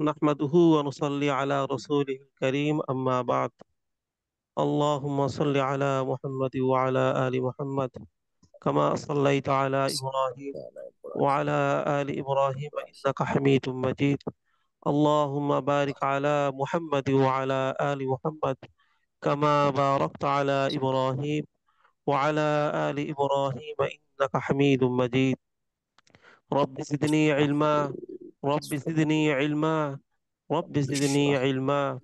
نحمده ونصلي على رسوله الكريم أما بعد. اللهم صل على محمد وعلى آل محمد كما صليت على إبراهيم على إبراهيم وعلى آل إبراهيم إبراهيم إنك حميد مجيد. اللهم بارك على محمد وعلى آل محمد كما باركت على إبراهيم وعلى آل إبراهيم إنك حميد مجيد. رب زدني علما، رب زدني علما، رب زدني اشرح علما.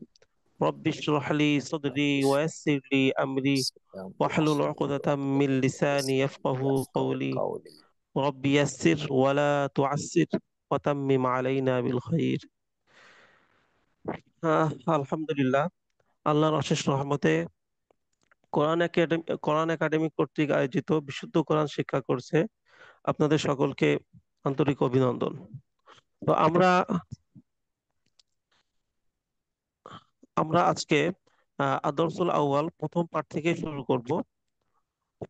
رب اشرح لي صدري ويسر لي أمري أمري واحلل واحلل عقدة عقدة من من لساني لساني يفقه يفقهوا قولي. قولي. رب يسر ولا تعسر وتمم علينا بالخير. আলহামদুলিল্লাহ, আল্লাহর অশেষ রহমতে কোরআন একাডেমি কর্তৃক আয়োজিত বিশুদ্ধ কোরআন শিক্ষা কোর্সে আপনাদের সকলকে আন্তরিক অভিনন্দন। তো আমরা আমরা আজকে আদর্সুল আউয়াল প্রথম পাঠ থেকে শুরু করব।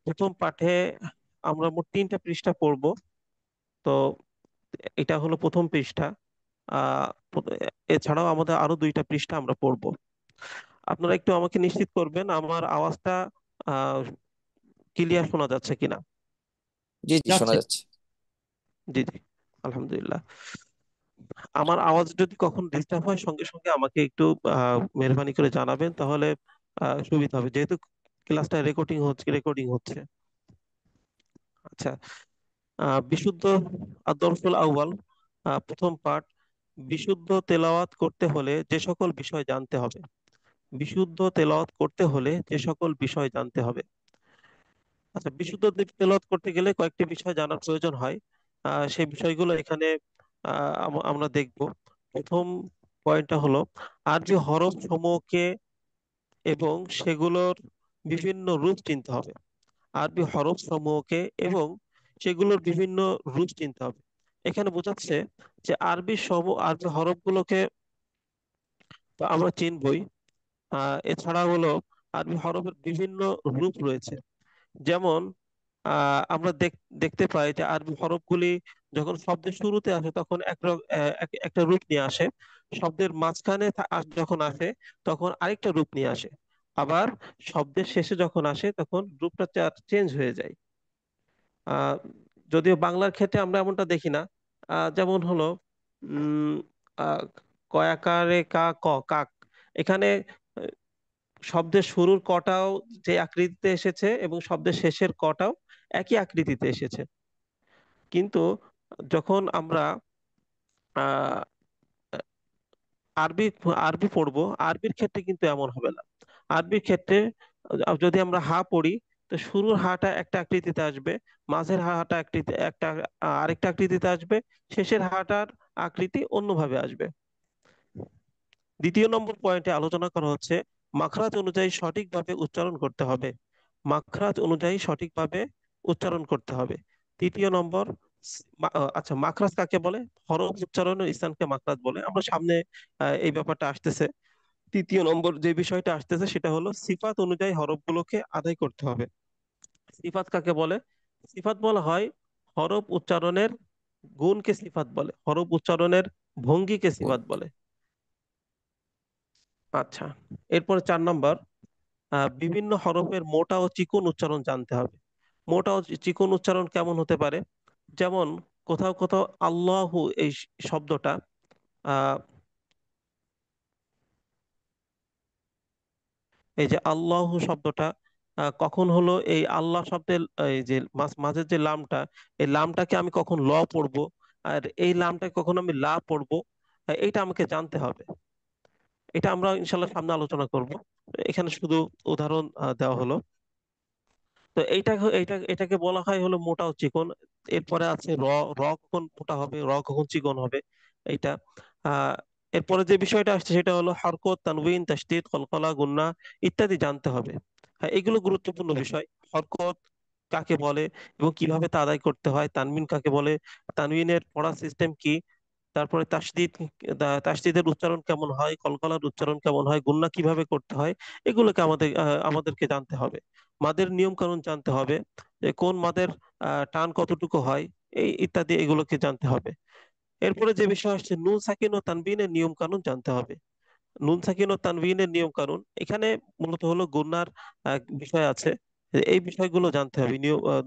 প্রথম পাঠে আমরা মোট 3টা পৃষ্ঠা পড়ব। তো এটা হলো প্রথম পৃষ্ঠা। আহ এছাড়াও আমাদের আরো 2টা পৃষ্ঠা আমরা পড়ব। আপনারা একটু আমাকে নিশ্চিত করবেন আমার আওয়াজটা আহ ক্লিয়ার শোনা যাচ্ছে কিনা। জি জি, শোনা যাচ্ছে। যাচ্ছে। জি জি, আলহামদুলিল্লাহ। আমার আওয়াজ যদি কখন ডিস্টার্ব হয় সঙ্গে সঙ্গে আমাকে একটু মেহরবানি করে জানাবেন, তাহলে সুবিধা হবে, যেহেতু ক্লাসটা রেকর্ডিং হচ্ছে। আচ্ছা। বিশুদ্ধ আদর্শুল আউয়াল, প্রথম পাঠ। বিশুদ্ধ তেলাওয়াত করতে হলে যে সকল বিষয় জানতে হবে। বিশুদ্ধ তেলাওয়াত করতে হলে যে সকল বিষয় জানতে হবে। আচ্ছা, বিশুদ্ধ তেলাওয়াত করতে গেলে কয়েকটি বিষয় জানার প্রয়োজন হয়। সেই বিষয়গুলো এখানে আমরা দেখব। প্রথম পয়েন্টটা হলো আরবি হরফ সমূহকে এবং সেগুলোর বিভিন্ন রূপ চিনতে হবে। আরবি হরফ সমূহকে এবং সেগুলোর বিভিন্ন রূপ চিনতে হবে। এখানে বোঝাচ্ছে যে আরবি হরফগুলোকে তো আমরা চিনবই। এছাড়া হলো আরবি হরফের বিভিন্ন রূপ রয়েছে। যেমন আমরা দেখতে পাই যে আরবি হরফগুলি যখন শব্দের শুরুতে আসে তখন একটা রূপ নিয়ে আসে। শব্দের মাঝখানে যখন আসে তখন আরেকটা রূপ নিয়ে আসে। আবার শব্দের শেষে যখন আসে তখন রূপটা চেঞ্জ হয়ে যায়। আহ যদিও বাংলার ক্ষেত্রে আমরা এমনটা দেখি না। যেমন হলো উম আহ, কয়াকারে কা ক কাক। এখানে আহ, শব্দের শুরুর কটাও যে আকৃতিতে এসেছে এবং শব্দের শেষের কটাও একই আকৃতিতে এসেছে। কিন্তু যখন আমরা আহ আরবি আরবি পড়বো, আরবির ক্ষেত্রে কিন্তু এমন হবে না। আরবির ক্ষেত্রে যদি আমরা হা পড়ি, তো শুরুর হাটা একটা আকৃতিতে আসবে, মাঝের হাটা আরেকটা আকৃতিতে আসবে, শেষের হাটার আকৃতি অন্যভাবে আসবে। দ্বিতীয় নম্বর পয়েন্টে আলোচনা করা হচ্ছে মাখরাজ অনুযায়ী সঠিকভাবে উচ্চারণ করতে হবে। মাখরাজ অনুযায়ী সঠিকভাবে উচ্চারণ করতে হবে। তৃতীয় নম্বর, আচ্ছা, মাখরাজ কাকে বলে? হরফ উচ্চারণের স্থানকে মাখরাজ বলে। আমরা সামনে এই ব্যাপারটা আসতেছে। তৃতীয় নম্বর যে বিষয়টা আসতেছে সেটা হলো সিফাত অনুযায়ী হরফগুলোকে আদায় করতে হবে। সিফাত কাকে বলে? সিফাত বলা হয় হরফ উচ্চারণের গুণকে সিফাত বলে, হরফ উচ্চারণের ভঙ্গিকে সিফাত বলে। আচ্ছা, এরপরে 4 নম্বর, বিভিন্ন হরফের মোটা ও চিকন উচ্চারণ জানতে হবে। মোটা ও চিকন উচ্চারণ কেমন হতে পারে? যেমন কোথাও কোথাও আল্লাহু এই শব্দটা আহ এই যে আল্লাহু শব্দটা কখন হলো এই আল্লাহ শব্দের এই যে মাঝের যে লামটা, এই লামটাকে আমি কখন ল পড়বো আর এই লামটাকে কখন আমি লা পড়বো, এইটা আমাকে জানতে হবে। এটা আমরা ইনশাল্লাহ সামনে আলোচনা করব। এখানে শুধু উদাহরণ দেওয়া হলো। তো এটাকে বলা হয় হলো মোটা ও চিকন। এরপরে আছে র। র কখন মোটা হবে, র কখন চিকন হবে, এইটা। আহ এরপরে যে বিষয়টা আসছে সেটা হলো হরকত, তানউইন, তাসদীদ, কলকলা, গুন্না ইত্যাদি জানতে হবে। হ্যাঁ, এগুলো গুরুত্বপূর্ণ বিষয়। হরকত কাকে বলে এবং কিভাবে তা আদায় করতে হয়, তানবিন কাকে বলে, তানবিনের পড়ার সিস্টেম কি, তারপরে তাসদীদের উচ্চারণ কেমন হয়, কলকলার উচ্চারণ কেমন হয়, গুন্না কিভাবে করতে হয়, এগুলোকে আমাদেরকে জানতে হবে। মাদের নিয়ম কানুন জানতে হবে, যে কোন মাদের টান কতটুকু হয়, এই ইত্যাদি এগুলোকে জানতে হবে। এরপরে যে বিষয় আসছে, নুন সাকিন ও তানবিনের নিয়ম কানুন জানতে হবে। নুন সাকিন ও তানবিনের নিয়ম কানুন এখানে মূলত হলো গুণার বিষয় আছে। এই বিষয়গুলো জানতে হবে।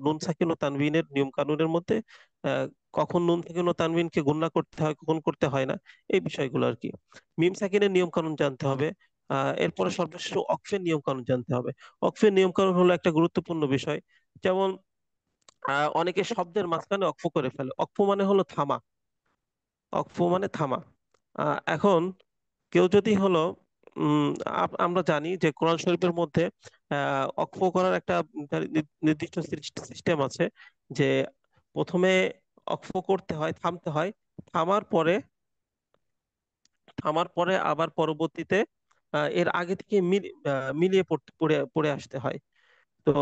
নুন সাকিন ও তানবিনের নিয়ম কানুনের মধ্যে আহ, কখন নুন সাকিন ও তানবিনকে গুণা করতে হয়, কখন করতে হয় না, এই বিষয়গুলো আর কি। মিম সাকিনের নিয়ম কানুন জানতে হবে। এরপরে সর্বশেষ অক্ফের নিয়ম কানুন জানতে হবে। অক্ফের নিয়ম কানুন হলো একটা গুরুত্বপূর্ণ বিষয়। যেমন অনেকে শব্দের মাঝখানে অক্ফ করে ফেলে। অক্ফ মানে হলো থামা। অক্ফ মানে থামা। এখন কেউ যদি হলো উম আমরা জানি যে কোরআন শরীফের মধ্যে অক্ফ করার একটা নির্দিষ্ট সিস্টেম আছে, যে প্রথমে অক্ফ করতে হয়, থামতে হয়, থামার পরে থামার পরে আবার পরবর্তীতে এর আগে থেকে মিলিয়ে পড়তে পড়ে পড়ে আসতে হয়। তো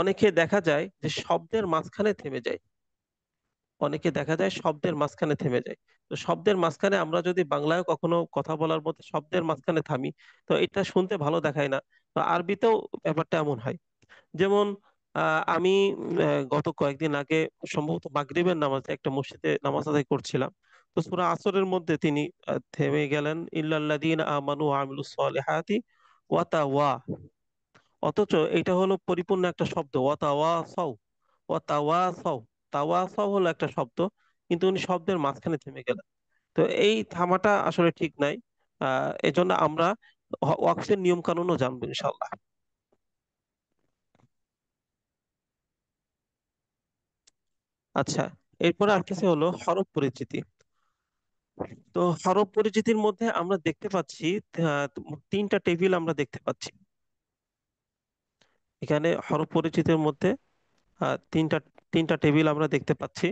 অনেকে দেখা যায় যে শব্দের মাঝখানে থেমে যায়। অনেকে দেখা যায় শব্দের মাঝখানে থেমে যায়। তো শব্দের মাঝখানে আমরা যদি বাংলায় কখনো কথা বলার মধ্যে শব্দের মাঝখানে থামি, তো এটা শুনতে ভালো দেখায় না। তো আরবিতেও ব্যাপারটা এমন হয়। যেমন আমি গত কয়েকদিন আগে সম্ভবত মাগরিবের নামাজে একটা মসজিদে নামাজ আদায় করছিলাম। তো সূরা আসরের মধ্যে তিনি থেমে গেলেন, ইল্লাল্লাযীনা আমানু ওয়া আমিলুস সলিহাতি ওয়া তাওয়া। অথচ এটা হলো পরিপূর্ণ একটা শব্দ, ওয়া তাওয়াসাও। ওয়া তাওয়াসাও, তাওয়াসাও হলো একটা শব্দ, কিন্তু উনি শব্দের মাঝখানে থেমে গেলেন। তো এই থামাটা আসলে ঠিক নাই। এজন্য আমরা ওয়াকফের নিয়ম কানুনও জানবো ইনশাল্লাহ। আচ্ছা, এরপরে আসতেছে হলো হরফ পরিচিতি। তো হরফ পরিচিতির মধ্যে আমরা দেখতে পাচ্ছি আহ, তিনটা টেবিল আমরা দেখতে পাচ্ছি এখানে। হরফ পরিচিতির মধ্যে তিনটা তিনটা টেবিল আমরা দেখতে পাচ্ছি।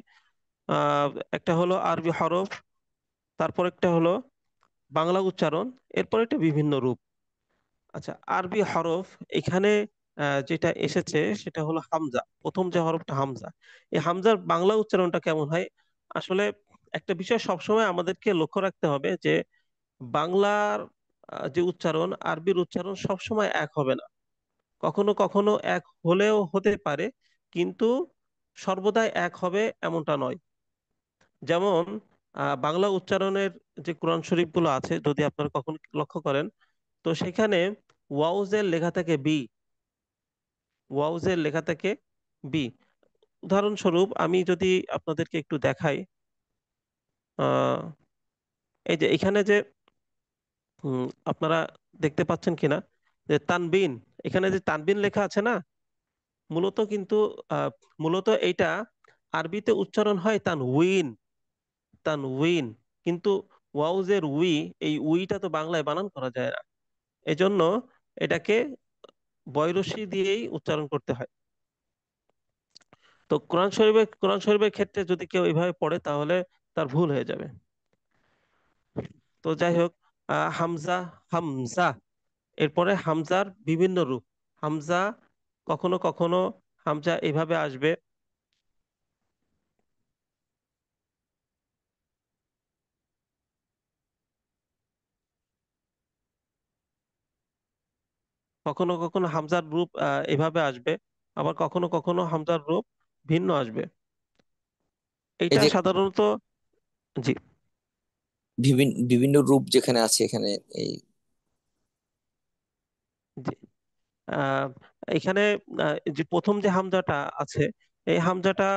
আহ, একটা হলো আরবি হরফ, তারপর একটা হলো বাংলা উচ্চারণ, এরপর একটা বিভিন্ন রূপ। আচ্ছা, আরবি হরফ এখানে যেটা এসেছে সেটা হলো হামজা। প্রথম যে হরফটা হামজা, এই হামজার বাংলা উচ্চারণটা কেমন হয়? আসলে একটা বিষয় সবসময় আমাদেরকে লক্ষ্য রাখতে হবে যে বাংলার যে উচ্চারণ, আরবির উচ্চারণ সবসময় এক হবে না। কখনো কখনো এক হলেও হতে পারে, কিন্তু সর্বদাই এক হবে এমনটা নয়। যেমন বাংলা উচ্চারণের যে কোরআন শরীফ গুলো আছে, যদি আপনারা কখনো লক্ষ্য করেন, তো সেখানে ওয়াউজের লেখা থাকে বি। ওয়াউজের লেখা থাকে বি। উদাহরণস্বরূপ আমি যদি আপনাদেরকে একটু দেখাই, আহ এই যে এখানে যে আপনারা দেখতে পাচ্ছেন কিনা, যে তানবিন, এখানে যে তানবিন লেখা আছে না, মূলত কিন্তু আহ, মূলত এইটা আরবিতে উচ্চারণ হয় তানউইন। তানউইন। কিন্তু ওয়াউজের উই, এই উইটা তো বাংলায় বানান করা যায় না। এজন্য এটাকে বয়রসি দিয়েই উচ্চারণ করতে হয়। তো কোরআন শরীফের ক্ষেত্রে যদি কেউ এইভাবে পড়ে তাহলে তার ভুল হয়ে যাবে। তো যাই হোক, হামজা, হামজা, এরপরে হামজার বিভিন্ন রূপ। হামজা, কখনো কখনো হামজা এভাবে আসবে, কখনো কখনো হামজার রূপ এভাবে আসবে, আবার কখনো কখনো হামজার রূপ ভিন্ন আসবে। এই এটা যে সাধারণত, জি, বিভিন্ন বিভিন্ন রূপ যেখানে আছে এখানে, এই জি, আহ, এখানে যে প্রথম যে হামজাটা আছে, এই হামজাটা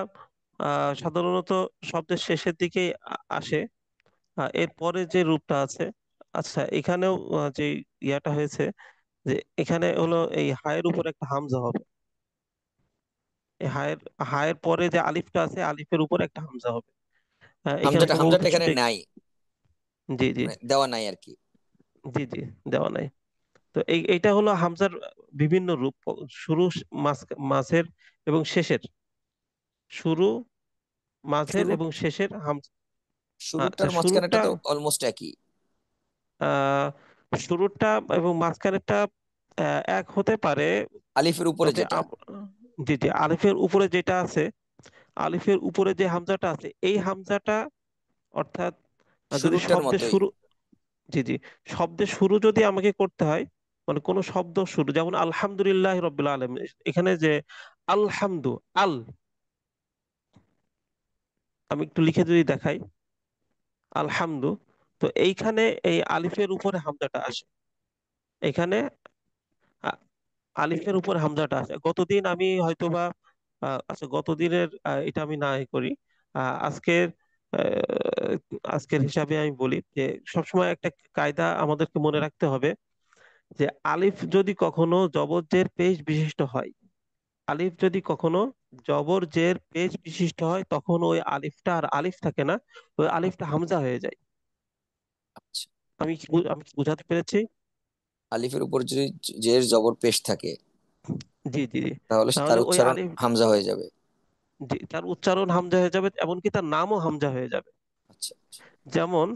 সাধারণত শব্দের শেষের দিকে আসে। এর পরে যে রূপটা আছে, আচ্ছা এখানেও যে ইয়াটা হয়েছে, যে এখানে হলো এই হায়ের উপর একটা হামজা হবে। এই হায়ের পরে যে আলিফটা আছে, আলিফের উপর একটা হামজা হবে। এখানে হামজাটা সম্ভবত হামজাটা এখানে শুধু নাই, জি, জি, মানে দেওয়া নাই আর কি। জি, জি, দেওয়া নাই। তো এইটা হলো হামজার বিভিন্ন রূপ। শুরু, মাঝের এবং শেষের। শুরু, মাঝের শুরু এবং শেষের হামজা। আচ্ছা, শুরুটার মাঝখানেটা শুরুটা তো অলমোস্ট একই। আহ শুরুটা এবং মাঝখানেরটা এক হতে পারে। আলিফের উপরে তবে যেটা, জি, জি, আলিফের উপরে যেটা আছে, আলিফের উপরে যে হামজাটা আছে, এই হামজাটা অর্থাৎ যদি শুরুটার শব্দের মতোই। শুরু, জি, জি, শব্দের শুরু যদি আমাকে করতে হয়, মানে কোন শব্দ শুরু, যেমন আলহামদুলিল্লাহ রব্বিল আলামিন, এখানে যে আলহামদু, আল, আমি একটু লিখে যদি দেখাই, আলহামদু। তো এইখানে এই আলিফের উপরে হামজাটা আসে। এখানে আ- আলিফের উপরে হামজাটা আসে। গতদিন আমি হয়তোবা আচ্ছা, গতদিনের এটা আমি না করি। আজকের আজকের হিসাবে আমি বলি যে সবসময় একটা কায়দা আমাদেরকে মনে রাখতে হবে যে আলিফ যদি কখনো জবর জের পেশ বিশিষ্ট হয়, আলিফ যদি কখনো জবর জের পেশ বিশিষ্ট হয়, তখন ওই আলিফটা আর আলিফ থাকে না, ওই আলিফটা হামজা হয়ে যায়। আচ্ছা, আমি কি বোঝাতে পেরেছি? আলিফের উপর যদি জের জবর পেশ থাকে, জি জি জি। তাহলে তার তাহলে ওই উচ্চারণ আলিফ, হামজা হয়ে যাবে। জি, তার উচ্চারণ হামজা হয়ে যাবে, এমনকি তার নামও হামজা হয়ে যাবে। আচ্ছা আচ্ছা। যেমন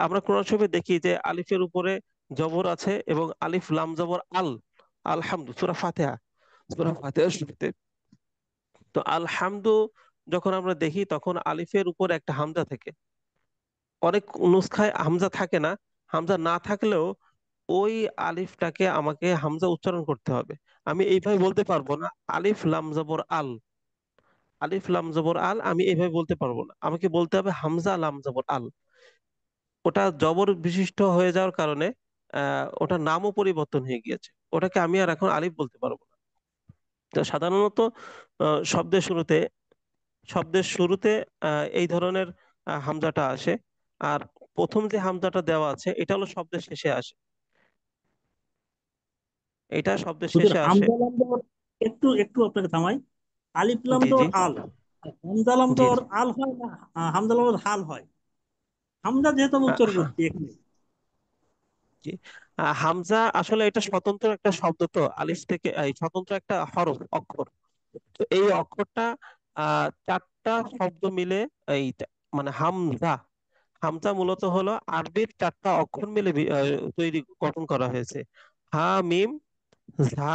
আমরা কোরআন শরীফে দেখি যে আলিফের উপরে জবর আছে এবং আলিফ লাম জবর আল। আলহামদু, সূরা ফাতিহা, সূরা ফাতিহার শুরুতে। তো আলহামদু যখন আমরা দেখি তখন আলিফের উপর একটা হামজা থাকে। অনেক নুসখায় হামজা থাকে না। হামজা না থাকলেও ওই আলিফটাকে আমাকে হামজা উচ্চারণ করতে হবে। আমি এইভাবে বলতে পারবো না আলিফ লাম জবর আল, আলিফ লাম জবর আল, আমি এইভাবে বলতে পারবো না। আমাকে বলতে হবে হামজা লাম জবর আল। ওটা জবর বিশিষ্ট হয়ে যাওয়ার কারণে ওটার নামও পরিবর্তন হয়ে গিয়েছে, ওটাকে আমি আর এখন আলিফ বলতে পারবো না। তো সাধারণত শব্দের শুরুতে, শব্দের শুরুতে এই ধরনের হামজাটা আসে। আর প্রথম যে হামজাটা দেওয়া আছে এটা হলো শব্দের শেষে আসে, এটা শব্দের হুজুর শেষে আসে। হামজা লাম দেওয়ার, একটু একটু আপনাকে থামাই। আলিফ লাম জি জি দেওয়ার আল, আর হামজা লাম জি দেওয়ার জি। আল হয় না, হামজা লাম দেওয়ার হাল হয়। হামজা যেহেতু আমি উচ্চারণ হ্যাঁ করছি এখানে। জি। হামজা আসলে এটা স্বতন্ত্র একটা শব্দ, তো আলিফ থেকে এই স্বতন্ত্র একটা হরফ, অক্ষর। তো এই অক্ষরটা চারটা শব্দ মিলে মানে হামজা, হামজা মূলত হলো আরবির চারটা অক্ষর মিলে তৈরি, গঠন করা হয়েছে। হা মিম ঝা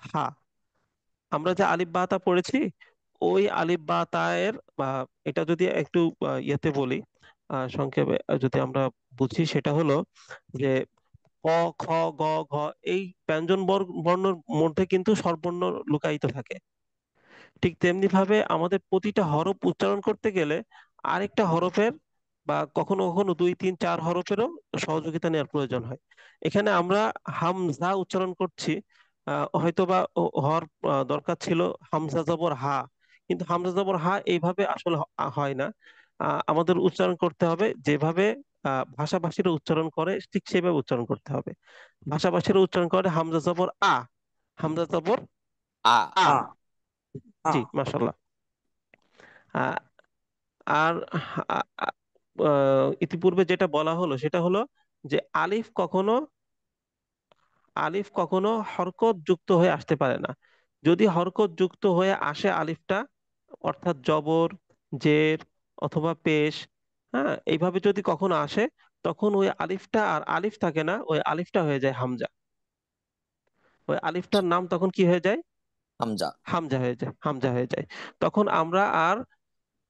হা। আমরা যে আলিফ বা তা পড়েছি, ওই আলিফ বা তা এর এটা যদি একটু ইয়েতে বলি, সংক্ষেপে যদি আমরা বুঝি, সেটা হলো যে ক, খ, গ, ঘ, এই ব্যঞ্জন বর্ণের মধ্যে কিন্তু স্বরবর্ণ লুকায়িত থাকে। ঠিক তেমনি ভাবে আমাদের প্রতিটা হরফ উচ্চারণ করতে গেলে আরেকটা হরফের বা কখনো কখনো দুই তিন চার হরফেরও সহযোগিতা নেওয়ার প্রয়োজন হয়। এখানে আমরা হামজা উচ্চারণ করছি, হয়তোবা হওয়ার দরকার ছিল হামজা জবর হা, কিন্তু হামজা জবর হা এইভাবে আসলে হয় না। আমাদের উচ্চারণ করতে হবে যেভাবে ভাষাভাষীরা উচ্চারণ করে, ঠিক সেভাবে উচ্চারণ করতে হবে। ভাষাভাষীরা উচ্চারণ করে হামজা জবর আ, হামজা জবর আ। আ। আ। আ। জি, মাশাল্লাহ। আহ, আর ইতিপূর্বে যেটা বলা হলো সেটা হলো যে আলিফ কখনো হরকত যুক্ত হয়ে আসতে পারে না। যদি হরকত যুক্ত হয়ে আসে আলিফটা, অর্থাৎ জবর, জের অথবা পেশ, হ্যাঁ, এইভাবে যদি কখনো আসে, তখন ওই আলিফটা আর আলিফ থাকে না, ওই আলিফটা হয়ে যায় হামজা। ওই আলিফটার নাম তখন কি হয়ে যায়? হামজা। হামজা হয়ে যায়, হামজা হয়ে যায়। তখন আমরা আর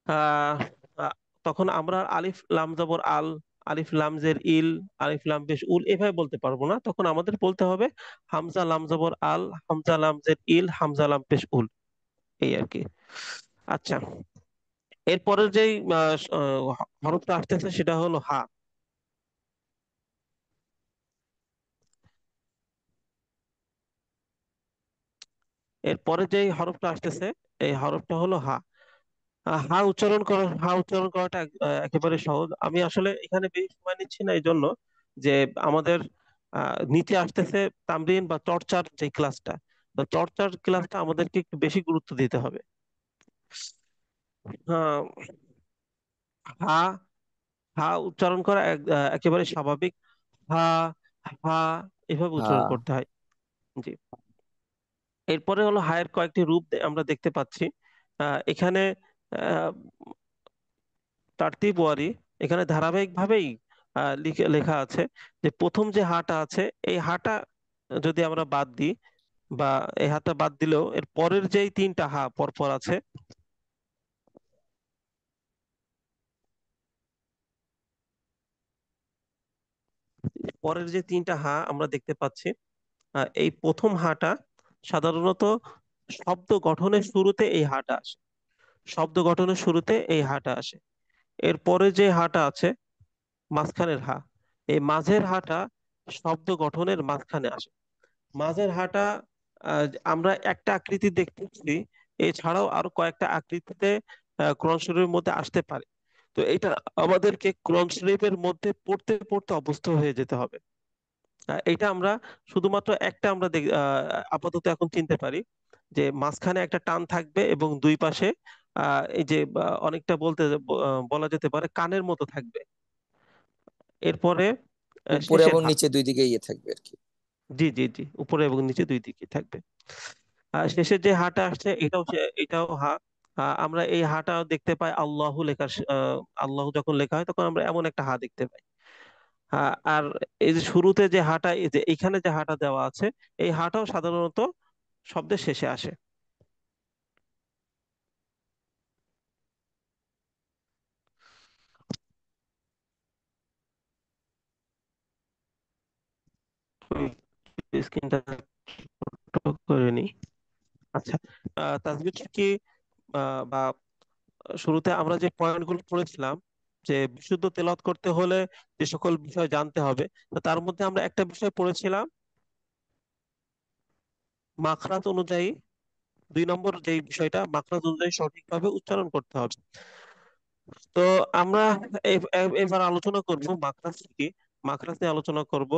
আহ আহ, তখন আমরা আলিফ লাম জবর আল, আলিফ লাম জের ইল, আলিফ লাম পেশ উল এভাবে বলতে পারবো না। তখন আমাদের বলতে হবে হামজা লাম জবর আল, হামজা লাম জের ইল, হামজা লাম পেশ উল, এই আর কি। আচ্ছা, এরপরের যেই হরফটা আসতেছে সেটা হলো হা। এরপরে যেই হরফটা আসতেছে, এই হরফটা হলো হা। হা উচ্চারণ করাটা একেবারে সহজ। আমি আসলে এখানে বেশি সময় নিচ্ছি না, এই জন্য যে আমাদের নিচে আসতেছে তামরিন বা চর্চার যে ক্লাসটা, তো চর্চার ক্লাসটা আমাদেরকে একটু বেশি গুরুত্ব দিতে হবে। আহ, হা, হা উচ্চারণ করা একেবারে স্বাভাবিক। হা, হা, এভাবে উচ্চারণ হ্যাঁ। করতে হয়। জি। এরপরে হলো হায়ের কয়েকটি রূপ আমরা দেখতে পাচ্ছি এখানে। আহ, তারতিব ওয়ারি, এখানে ধারাবাহিক ভাবেই লেখা আছে যে প্রথম যে হাটা আছে, এই হাটা যদি আমরা বাদ দিই, বা এই হাটা বাদ দিলেও এর পরের যেই তিনটা হা পরপর আছে, পরের যে তিনটা হা আমরা দেখতে পাচ্ছি, এই প্রথম হাটা সাধারণত শব্দ গঠনের শুরুতে এই হাটা আসে, শব্দ গঠনের শুরুতে এই হাটা আসে। এরপরে যে হাটা আছে, মাঝখানের হা, এই মাঝের হাটা শব্দ গঠনের মাঝখানে আসে। মাঝের হাটা আমরা একটা আকৃতি দেখতেছি, এছাড়াও আরো কয়েকটা আকৃতিতে কোরআন শরীফের মধ্যে আসতে পারে। তো এটা আমাদেরকে কোরআন শরীফের মধ্যে পড়তে পড়তে অভ্যস্ত হয়ে যেতে হবে। এটা আমরা শুধুমাত্র একটা আমরা আপাতত এখন চিনতে পারি, যে মাঝখানে একটা টান থাকবে এবং দুই পাশে এই যে অনেকটা বলা যেতে পারে কানের মতো থাকবে। এরপরে উপরে শেষের এবং হা। নিচে দুই দিকে ইয়ে থাকবে আর কি। জি জি জি, উপরে এবং নিচে দুই দিকে থাকবে। আর শেষের যে হাটা আসছে এটাও হা। আমরা এই হাটা দেখতে পাই আল্লাহু আল্লাহ যখন লেখা হয় তখন আমরা এমন একটা হা দেখতে পাই। আর এই যে শুরুতে যে হাটা, এই যে এইখানে যে হাটা দেওয়া আছে, এই হাটাও সাধারণত শব্দের শেষে আসে। স্ক্রিনটা করে নি। আচ্ছা, তাসবিহ কি বা শুরুতে আমরা যে পয়েন্টগুলো পড়েছিলাম, যে বিশুদ্ধ তেলাওয়াত করতে হলে যে সকল বিষয় জানতে হবে, তো তার মধ্যে আমরা একটা বিষয় পড়েছিলাম মাখরাজ অনুযায়ী। 2 নম্বর যে বিষয়টা, মাখরাজ অনুযায়ী সঠিকভাবে উচ্চারণ করতে হবে। তো আমরা এবার আলোচনা করব মাখরাজ কি। মাখরাজ নিয়ে আলোচনা করব।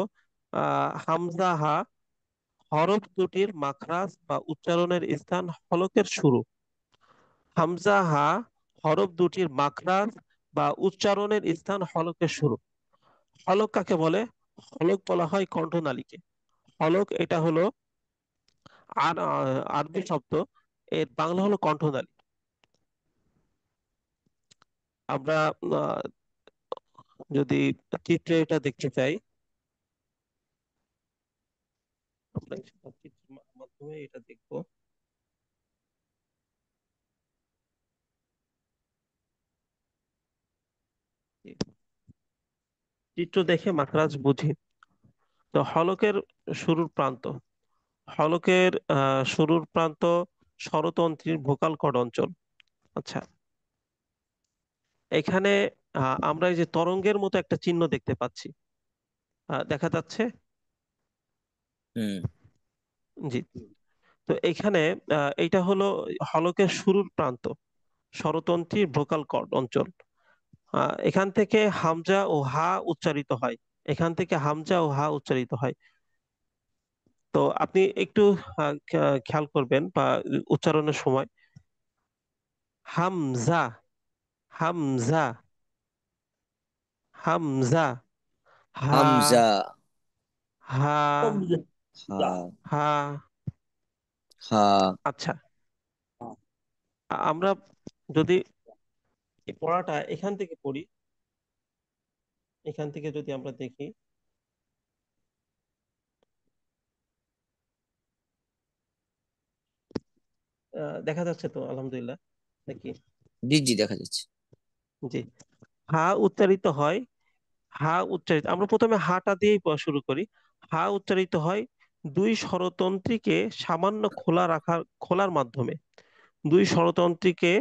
হামজা হা হরফ দুটির মাখরাজ বা উচ্চারণের স্থান হলকের শুরু। হামজা হা হরফ দুটির মাখরাজ বা উচ্চারণের স্থান হলকের শুরু। হলক কাকে বলে? হলক বলা হয় কণ্ঠনালীকে। হলক এটা হলো আরবি শব্দ, এর বাংলা হলো কণ্ঠনালী। আমরা আহ, যদি চিত্রে এটা দেখতে চাই, আমরা চিত্রের মাধ্যমে এটা দেখবো। চিত্র দেখে মাখরাজ বুঝি। তো হলকের শুরুর প্রান্ত, হলকের শুরুর প্রান্ত স্বরতন্ত্রীর ভোকাল কর্ড অঞ্চল। আচ্ছা, এখানে আমরা এই যে তরঙ্গের মতো একটা চিহ্ন দেখতে পাচ্ছি, দেখা যাচ্ছে। হুম। জি। তো এখানে এইটা হলো হলকের শুরুর প্রান্ত, স্বরতন্ত্রীর ভোকাল কর্ড অঞ্চল। এখান থেকে হামজা ও হা উচ্চারিত হয়। এখান থেকে হামজা ও হা উচ্চারিত হয়। তো আপনি একটু খেয়াল করবেন বা উচ্চারণের সময়, হামজা, হামজা, হামজা, হা, হামজা। হা, হা। হা। হা। আচ্ছা, আমরা যদি এই পড়াটা এখান থেকে পড়ি, এখান থেকে যদি আমরা দেখি, দেখা যাচ্ছে তো আলহামদুলিল্লাহ নাকি? জি জি, দেখা যাচ্ছে। জি। হা উচ্চারিত হয়, হা উচ্চারিত, আমরা প্রথমে হাটা দিয়েই শুরু করি। হা উচ্চারিত হয় দুই স্বরতন্ত্রীকে সামান্য খোলার মাধ্যমে। দুই স্বরতন্ত্রীকে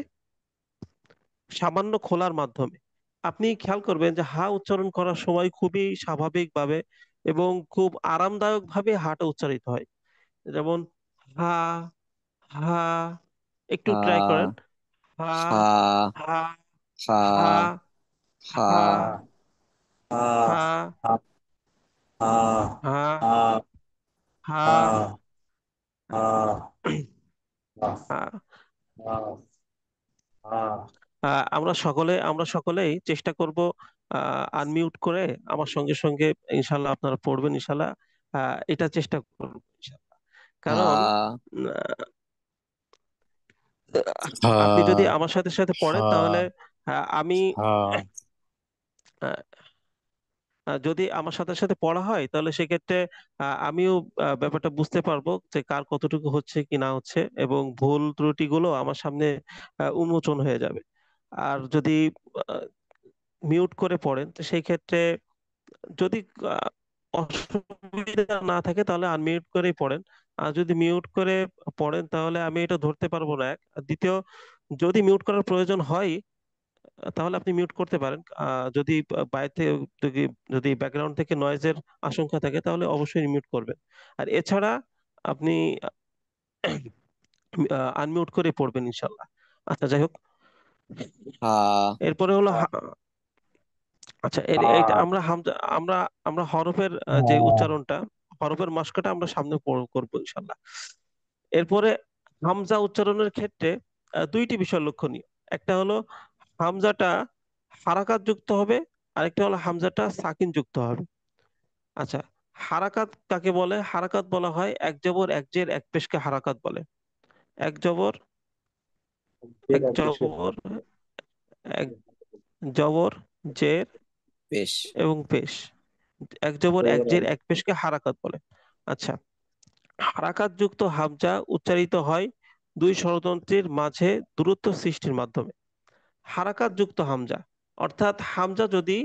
সামান্য খোলার মাধ্যমে। আপনি খেয়াল করবেন যে হা উচ্চারণ করার সময় খুবই স্বাভাবিকভাবে এবং খুব আরামদায়ক ভাবে হাটা উচ্চারিত হয়। যেমন হা, হা, একটু ট্রাই করেন। হা। হা, হা। হা, হা, হা। হা। হা, হা হা, হা হা, হা হা, হা হা। হা হা। হা হা আমরা সকলেই চেষ্টা করব আনমিউট করে আমার সঙ্গে সঙ্গে ইনশাল্লাহ আপনারা পড়বেন ইনশাল্লাহ। এটা চেষ্টা করব ইনশাল্লাহ। কারণ হা। আহ, হা আপনি যদি আমার সাথে সাথে পড়েন হা তাহলে আমি হা আহ, যদি আমার সাথে সাথে পড়া হয় তাহলে সেক্ষেত্রে আমিও ব্যাপারটা বুঝতে পারবো যে কার কতটুকু হচ্ছে কি না হচ্ছে, এবং ভুল ত্রুটিগুলো আমার সামনে উন্মোচন হয়ে যাবে। আর যদি মিউট করে পড়েন তো সেই ক্ষেত্রে যদি আহ, অসুবিধা না থাকে তাহলে আনমিউট করেই পড়েন। আর যদি মিউট করে পড়েন তাহলে আমি এটা ধরতে পারবো না, এক। আর দ্বিতীয়, যদি মিউট করার প্রয়োজন হয় তাহলে আপনি মিউট করতে পারেন। যদি বাইরে থেকে যদি যদি ব্যাকগ্রাউন্ড থেকে নয়েজের আশঙ্কা থাকে তাহলে অবশ্যই মিউট করবেন। আর এছাড়া আপনি আনমিউট করে পড়বেন ইনশাল্লাহ। আচ্ছা, যাই হোক, হা এরপরে হলো আচ্ছা, এটা আমরা হামজা, আমরা আমরা হরফের যে উচ্চারণটা, হরফের মশকাটা আমরা সামনে করবো ইনশাল্লাহ। এরপরে হামজা উচ্চারণের ক্ষেত্রে দুইটি বিষয় লক্ষণীয়। একটা হলো হামজাটা হারাকাত যুক্ত হবে, আরেকটা হলো হামজাটা সাকিন যুক্ত হবে। আচ্ছা, হারাকাত কাকে বলে? হারাকাত বলা হয় এক জবর এক জের এক পেশকে হারাকাত বলে। এক জবর এক জবর এক জবর জের বেশ। এবং পেশ, এক জবর এক জের এক পেশকে হারাকাত বলে। আচ্ছা, হারাকাত যুক্ত হামজা উচ্চারিত হয় দুই স্বরতন্ত্রের মাঝে দূরত্ব সৃষ্টির মাধ্যমে। হারাকাত যুক্ত হামজা অর্থাৎ হামজা যদি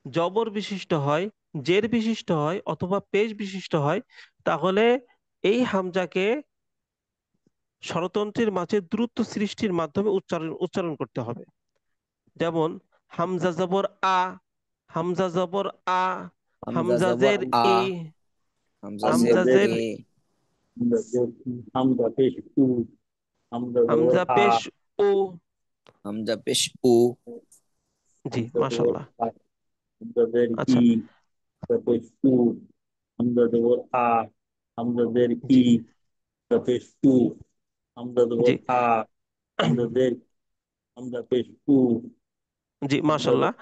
জবর বিশিষ্ট হয়, জের বিশিষ্ট হয় অথবা পেশ বিশিষ্ট হয়, তাহলে এই হামজাকে স্বরতন্ত্রের মাঝে দূরত্ব সৃষ্টির মাধ্যমে উচ্চারণ উচ্চারণ করতে হবে। যেমন হামজা জবর আ, হামজা জবর আ, হামজা হামজা জবর জের আ, ই, হামজা জের হামজা জের এ, হামজা পেশ উ, হামজা জবর হামজা আ, পেশ উ। হামজা পেশ উ, জি, হামজা জবর মাশাল্লাহ। আ, হামজা জের আচ্ছা, ই, হামজা পেশ উ, হামজা জবর আ, হামজা জের ই, জি, হামজা পেশ উ, হামজা জি, জবর আ, হামজা জের, হামজা পেশ উ, জি, হামজা মাশাল্লাহ।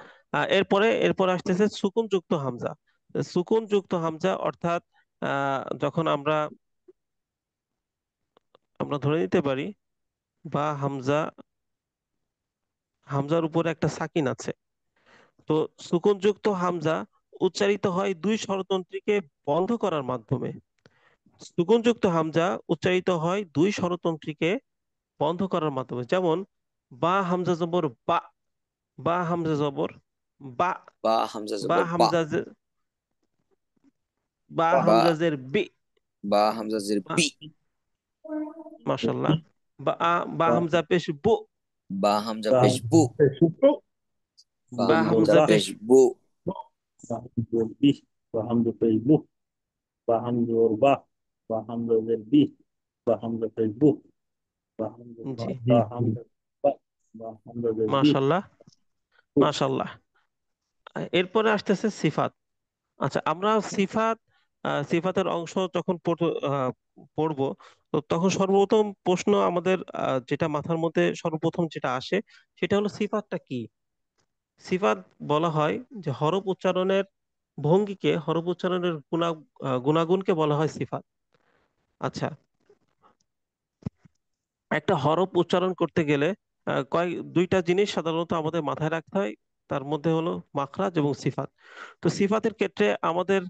এরপরে এরপরে আসতেছে সুকুন যুক্ত হামজা। সুকুন যুক্ত হামজা অর্থাৎ যখন আমরা আমরা ধরে নিতে পারি বা হামজা, হামজার উপরে একটা সাকিন আছে, তো সুকুন যুক্ত হামজা উচ্চারিত হয় দুই স্বরতন্ত্রীকে বন্ধ করার মাধ্যমে। সুকুন যুক্ত হামজা উচ্চারিত হয় দুই স্বরতন্ত্রীকে বন্ধ করার মাধ্যমে। যেমন বা হামজা জবর বা, বা হামজা জবর বা, বা হামজা বা জবর বা, হামজা বা বা, বা হামজাজের বি। বা হামজা জের বি, মাশাল্লাহ। বা বা বা, হামজা পেশ বু, বা হামজা বা, পেশ বু, শুক্র, বা বা হামজা হামজা পেশ পেশ বু, বা হামজা বি, বা হামজা পেশ বু, বা হামজা বা, বা হামজা জের বি, বা হামজা পেশ বু, বা হামজা বা, জি, বা হামজা বা, বা হামজা জের বি, মাশাল্লাহ, মাশাল্লাহ। এরপরে আসতেছে সিফাত। আচ্ছা, আমরা সিফাত, সিফাতের অংশ যখন পড়বো, তো তখন সর্বপ্রথম প্রশ্ন আমাদের যেটা মাথার মধ্যে সর্বপ্রথম যেটা আসে সেটা হলো সিফাতটা কি। সিফাত বলা হয় যে হরফ উচ্চারণের ভঙ্গিকে, হরফ উচ্চারণের গুণাগুণকে বলা হয় সিফাত। আচ্ছা, একটা হরফ উচ্চারণ করতে গেলে দুইটা জিনিস সাধারণত আমাদের মাথায় রাখতে হয়। তার মধ্যে হলো মাখরাজ এবং সিফাত। তো সিফাতের ক্ষেত্রে আমাদের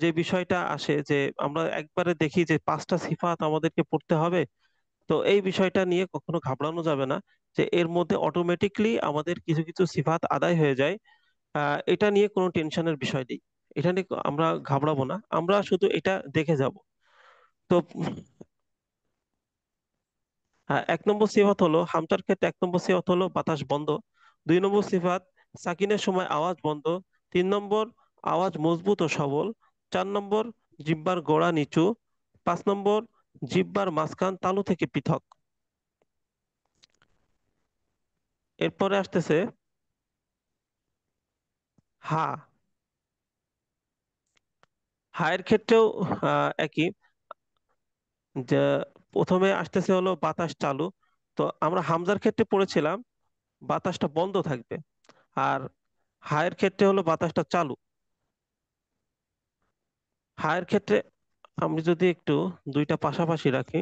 যে বিষয়টা আসে যে আমরা একবারে দেখি যে পাঁচটা সিফাত আমাদেরকে পড়তে হবে, তো এই বিষয়টা নিয়ে কখনো ঘাবড়ানো যাবে না, যে এর মধ্যে অটোমেটিকলি আমাদের কিছু কিছু সিফাত আদায় হয়ে যায়। এটা নিয়ে কোনো টেনশনের বিষয় নেই, এটা নিয়ে আমরা ঘাবড়াবো না, আমরা শুধু এটা দেখে যাব। তো হ্যাঁ, এক নম্বর সিফাত হলো হামজার ক্ষেত্রে, এক নম্বর সিফাত হলো বাতাস বন্ধ। দুই নম্বর সিফাত সাকিনের সময় আওয়াজ বন্ধ। তিন নম্বর আওয়াজ মজবুত ও সবল। চার নম্বর জিহ্বার গোড়া নিচু। পাঁচ নম্বর জিহ্বার মাঝখান তালু থেকে পৃথক। এরপরে আসতেছে হা। হায়ের ক্ষেত্রেও একই, যে প্রথমে আসতেছে হলো বাতাস চালু। তো আমরা হামজার ক্ষেত্রে পড়েছিলাম বাতাসটা বন্ধ থাকবে, আর হায়ের ক্ষেত্রে হলো বাতাসটা চালু। হায়ের ক্ষেত্রে আমি যদি একটু দুইটা পাশাপাশি রাখি,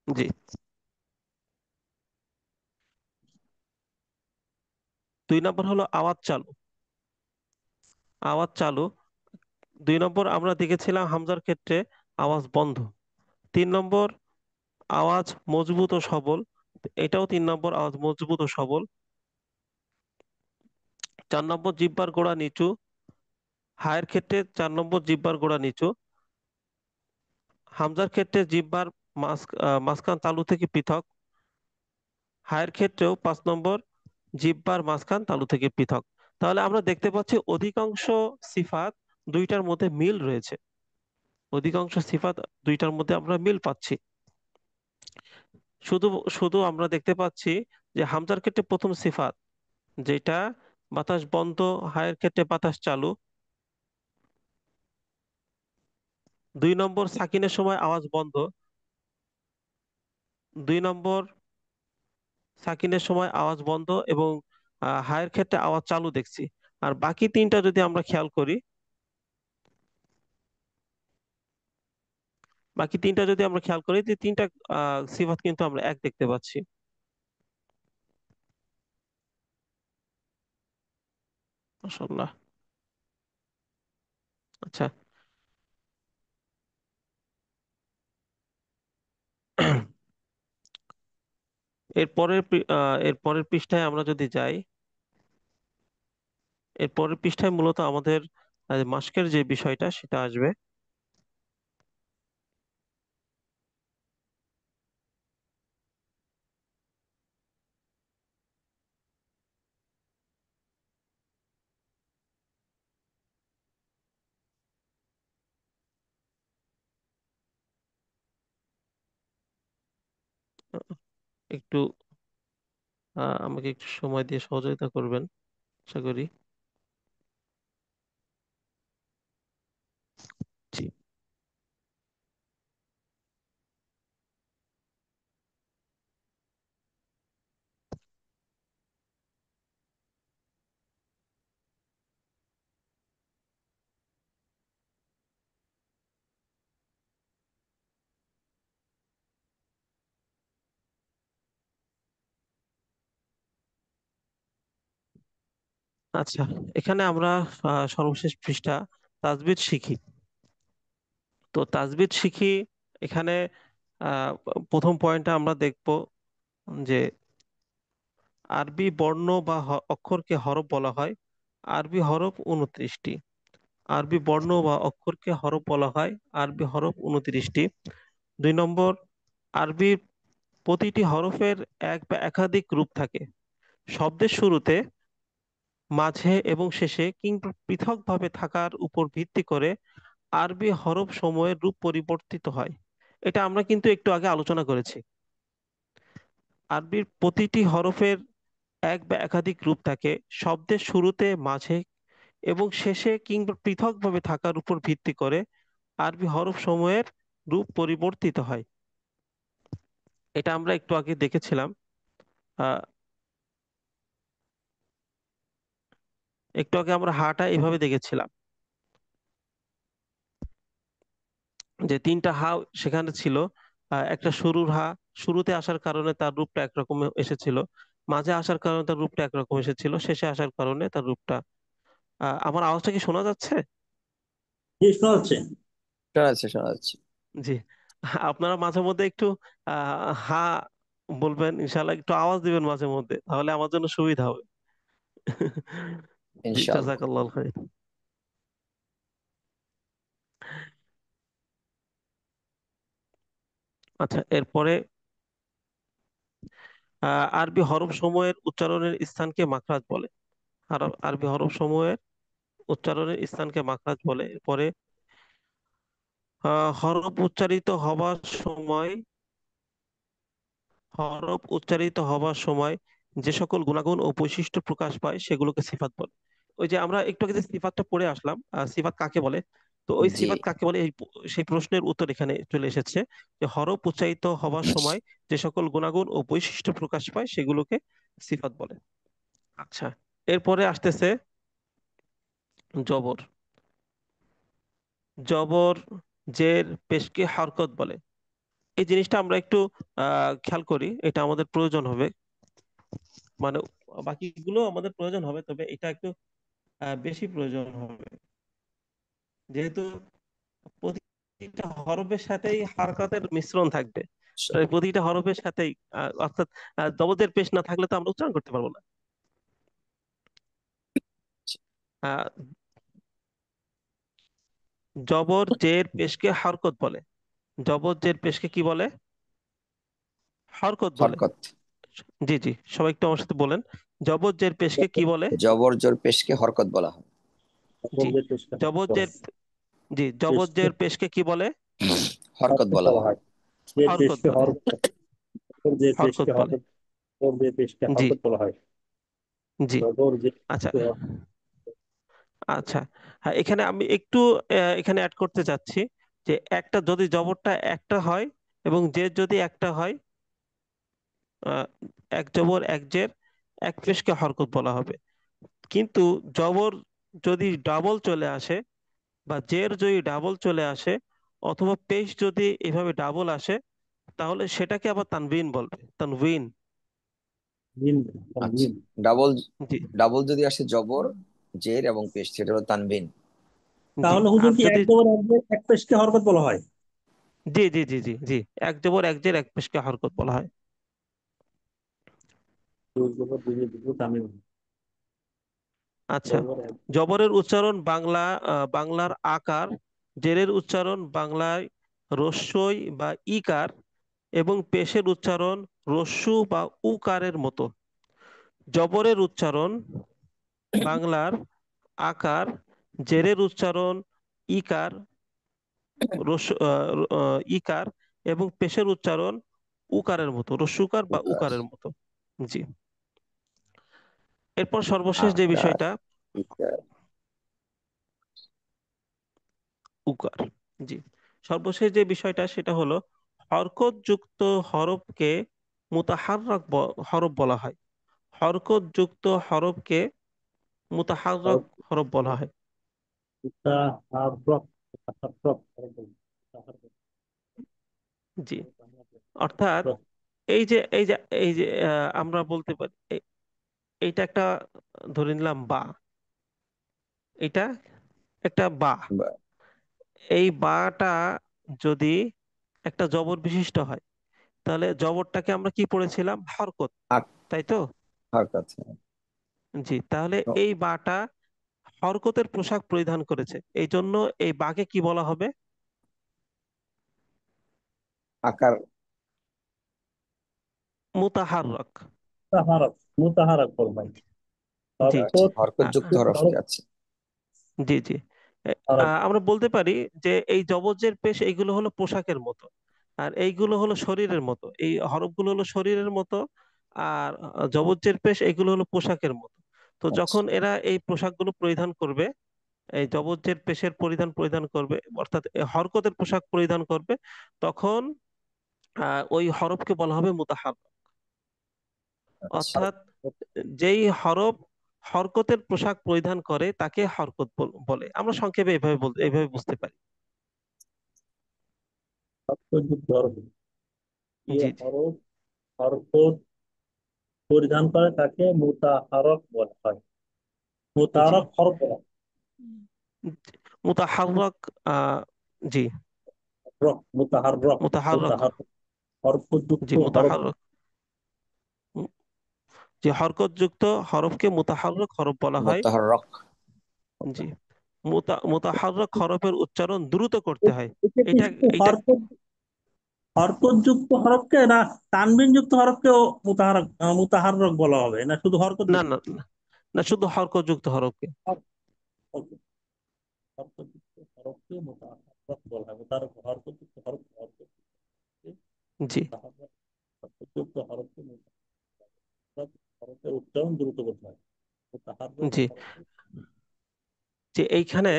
জি, দুই নম্বর হলো আওয়াজ চালু। আওয়াজ চালু, দুই নম্বর আমরা দেখেছিলাম হামজার ক্ষেত্রে আওয়াজ বন্ধ। তিন নম্বর আওয়াজ মজবুত ও সবল, এটাও তিন নম্বর আওয়াজ মজবুত ও সবল। চার নম্বর জিহ্বার গোড়া নিচু। হায়ের ক্ষেত্রে চার নম্বর জিহ্বার গোড়া নিচু। হামজার ক্ষেত্রে জিহ্বার মাঝখান তালু থেকে পৃথক। হায়ের ক্ষেত্রেও 5 নম্বর, জিহ্বার মাঝখান তালু থেকে পৃথক। তাহলে আমরা দেখতে পাচ্ছি অধিকাংশ সিফাত দুইটার মধ্যে মিল রয়েছে। অধিকাংশ সিফাত দুইটার মধ্যে আমরা মিল পাচ্ছি। শুধু শুধু আমরা দেখতে পাচ্ছি যে হামজার ক্ষেত্রে প্রথম সিফাত যেটা বাতাস বন্ধ, হায়ের ক্ষেত্রে বাতাস চালু। 2 নম্বর সাকিনের সময় আওয়াজ বন্ধ। 2 নম্বর সাকিনের সময় আওয়াজ বন্ধ এবং হায়ের ক্ষেত্রে আওয়াজ চালু দেখছি। আর বাকি তিনটা যদি আমরা খেয়াল করি, যে তিনটা সিফাত কিন্তু আমরা এক দেখতে পাচ্ছি। মাশাআল্লাহ। আচ্ছা। এর পরের পৃষ্ঠায় আমরা যদি যাই, এর পরের পৃষ্ঠায় মূলত আমাদের মাস্কের যে বিষয়টা সেটা আসবে। একটু আমাকে একটু সময় দিয়ে সহযোগিতা করবেন, আশা করি। জি। আচ্ছা, এখানে আমরা সর্বশেষ পৃষ্ঠা তাজবিদ শিখি। তো তাজবিদ শিখি, এখানে আহ, প্রথম পয়েন্টটা আমরা দেখব যে আরবি বর্ণ বা অক্ষরকে হরফ বলা হয়। আরবি হরফ 29টি। আরবি বর্ণ বা অক্ষরকে হরফ বলা হয়। আরবি হরফ 29টি। 2 নম্বর, আরবির প্রতিটি হরফের এক বা একাধিক রূপ থাকে। শব্দের শুরুতে, মাঝে এবং শেষে কিংবা পৃথকভাবে থাকার উপর ভিত্তি করে আরবি হরফ সমূহের রূপ পরিবর্তিত হয়। এটা আমরা কিন্তু একটু আগে আলোচনা করেছি। আরবির প্রতিটি হরফের এক বা একাধিক রূপ থাকে। শব্দের শুরুতে, মাঝে এবং শেষে কিংবা পৃথকভাবে থাকার উপর ভিত্তি করে আরবি হরফ সমূহের রূপ পরিবর্তিত হয়। এটা আমরা একটু আগে দেখেছিলাম। আহ, একটু আগে আমরা হাটা এভাবে দেখেছিলাম যে তিনটা হা সেখানে ছিল। একটা শুরুর হা, শুরুতে আসার কারণে তার রূপটা একরকম এসেছিল। মাঝে আসার কারণে তার রূপটা একরকম এসেছিল, শেষে আসার কারণে তার রূপটা। আমার আওয়াজটা কি শোনা যাচ্ছে? জি, শোনা হচ্ছে। শোনা যাচ্ছে, শোনা যাচ্ছে। জি। আপনারা মাঝে মধ্যে একটু হা বলবেন, ইনশাল্লাহ একটু আওয়াজ দিবেন মাঝে মধ্যে, তাহলে আমার জন্য সুবিধা হবে। জি, ইনশাআল্লাহ। জাযাকাল্লাহ খাইর। আচ্ছা, এরপরে আরবি হরফ সমূহের উচ্চারণের স্থানকে মাখরাজ বলে। আরবি হরফ সমূহের উচ্চারণের স্থানকে মাখরাজ বলে। এরপরে হরফ উচ্চারিত হবার সময়, হরফ উচ্চারিত হবার সময় যে সকল গুণাগুণ ও বৈশিষ্ট্য প্রকাশ পায় সেগুলোকে সিফাত বলে। ওই যে আমরা একটু আগে যে সিফাতটা পড়ে আসলাম, সিফাত কাকে বলে, তো ওই জি। সিফাত কাকে বলে সেই প্রশ্নের উত্তর এখানে চলে এসেছে। যে হরফ উচ্চারিত হবার সময় যে সকল গুণাগুণ ও বৈশিষ্ট্য প্রকাশ পায় সেগুলোকে সিফাত বলে। আচ্ছা, এরপরে আসতেছে জবর। জবর, জের, পেশকে হরকত বলে। এই জিনিসটা আমরা একটু খেয়াল করি, এটা আমাদের প্রয়োজন হবে। মানে বাকিগুলো আমাদের প্রয়োজন হবে, তবে এটা একটু বেশি প্রয়োজন হবে, যেহেতু প্রতিটা হরফের সাথেই হারকাতের মিশ্রণ থাকবে। তো এই প্রতিটা হরফের সাথেই অর্থাৎ জবরদের পেশ না থাকলে তো আমরা উচ্চারণ করতে পারবো না। আহ, জবর, জের, পেশকে হরকত বলে। জবর জের পেশকে কি বলে? হরকত বলে। হরকত। জি জি, সবাই একটু আমার সাথে বলেন, জবর জের পেশকে কি বলে? জবর জের পেশকে হরকত বলা হয়। জি, জবরদের পেশকে জবর বলা জের, হয়। জি জবর পেশকে জের পেশকে কি বলে? হরকত হরকত বলা বলা হয়। হয়। যে হরকত পেশকে বলে। হরকত, জবরদের হরকত পেশকে বলে। হরকত, জবরদের পেশকে জি হরকত বলা হয়। জি। জবর যে আচ্ছা পেশকে হরকত। আচ্ছা, হ্যাঁ এখানে আমি একটু এখানে অ্যাড করতে চাচ্ছি যে একটা যদি জবরটা একটা হয় এবং জের যদি একটা হয়, আহ, এক জবর এক জের এক পেশকে হরকত বলা হবে। কিন্তু জবর যদি ডাবল চলে আসে বা জের যদি ডাবল চলে আসে অথবা পেশ যদি এভাবে ডাবল আসে, তাহলে সেটাকে আবার তানবিন বলবে, তানবিন। মিন, আচ্ছা, মিন। ডাবল, জি ডাবল যদি আসে জবর জের এবং পেশ, সেটা হলো তানবিন। জি। তাহলে হুজুর আর কি যদি, এক জবর এক জের এক পেশকে হরকত বলা হয়? জি জি জি জি জি, এক জবর এক জের এক পেশকে হরকত বলা হয়। দুই জবর দুই জের দুটো তামিম। আচ্ছা, জবর এক। জবরের উচ্চারণ বাংলা, বাংলার আকার, জেরের উচ্চারণ বাংলায় রস্যই বা ইকার, এবং পেশের উচ্চারণ রস্যু বা উকারের মতো। জবরের উচ্চারণ বাংলার আকার, জেরের উচ্চারণ ইকার, ইকার, এবং পেশের উচ্চারণ উকারের মতো, রস্যুকার বা উকার। উকারের মতো। জি। এরপর সর্বশেষ যে আকার, বিষয়টা, ইকার। উকার। জি, সর্বশেষ যে বিষয়টা সেটা হলো হরকত যুক্ত হরফকে মুতাহাররাক হরফ বলা হয়। হরকত যুক্ত হরফকে মুতাহাররাক হরকত হরফ বলা হয়। মুতাহাররক, মুতাহাররক, মুতাহাররক। জি, অর্থাৎ এই যে আমরা বলতে পারি এইটা একটা, ধরে নিলাম বা, এটা একটা বা, বা- এই বাটা যদি একটা জবর বিশিষ্ট হয় তাহলে জবরটাকে আমরা কি পড়েছিলাম? হরকত, আক- তাই তো? হরকত। জি, তাহলে এই বাটা হরকতের পোশাক পরিধান করেছে, এই জন্য এই বাকে কি বলা হবে? আকার। মুতাহাররক। মুতাহারক, মুতাহারক ফরমাই। জি। আচ্ছা, হরকত হরকত আ- যুক্ত আ- হরফকে, আচ্ছা। জি জি। হারাক। আমরা বলতে পারি যে এই জবজের পেশ এইগুলো হলো পোশাকের মতো, আর এইগুলো হলো শরীরের মতো, এই হরফগুলো হলো শরীরের মতো, আর জবজের পেশ এগুলো হলো পোশাকের মতো। তো আচ্ছা যখন এরা এই পোশাকগুলো পরিধান করবে, এই জবজের পেশের পরিধান পরিধান করবে, অর্থাৎ এই হরকতের পোশাক পরিধান করবে, তখন ওই হরফকে বলা হবে মুতাহাররক। আচ্ছা অর্থাৎ যেই হরফ হরকতের পোশাক পরিধান করে তাকে হরকত বলে। আমরা সংক্ষেপে এভাবে বুঝতে পারি। হরকতযুক্ত হরফ, যে জি জি হরফ হরকত পরিধান করে তাকে মুতাহারক বলা হয়। জি। মুতাহারক হরফ বলা হয়। মুতাহাররক, আহ জি, রক, মুতাহাররক, মুতাহাররক। মুতাহাররক হরকতযুক্ত জি হরফ। মুতাহাররক। যে হরকত যুক্ত হরফকে মুতাহাররক হরফ বলা হয়। মুতাহাররক। জি, মুতাহাররক হরফের উচ্চারণ দ্রুত করতে হয়। এটা কি এটা শুধু এটা হরকত, হরকতযুক্ত হরফকে না তানবিন যুক্ত হরফকেও মুতাহারক, মুতাহাররক বলা হবে, না শুধু হরকত না যুক্ত? না না, না শুধু হরকত যুক্ত হরফকে। ওকে, হরকতযুক্ত হরফকে মুতাহাররক বলা হয়। মুতাহাররক হরকতযুক্ত হরফ, হরকতযুক্ত জি মুতাহাররক, হরকতযুক্ত হরফকে মুতাহাররক, হরফের উচ্চারণ দ্রুত করতে হয়। মুতাহাররক জি। হরফকে। যে এইখানে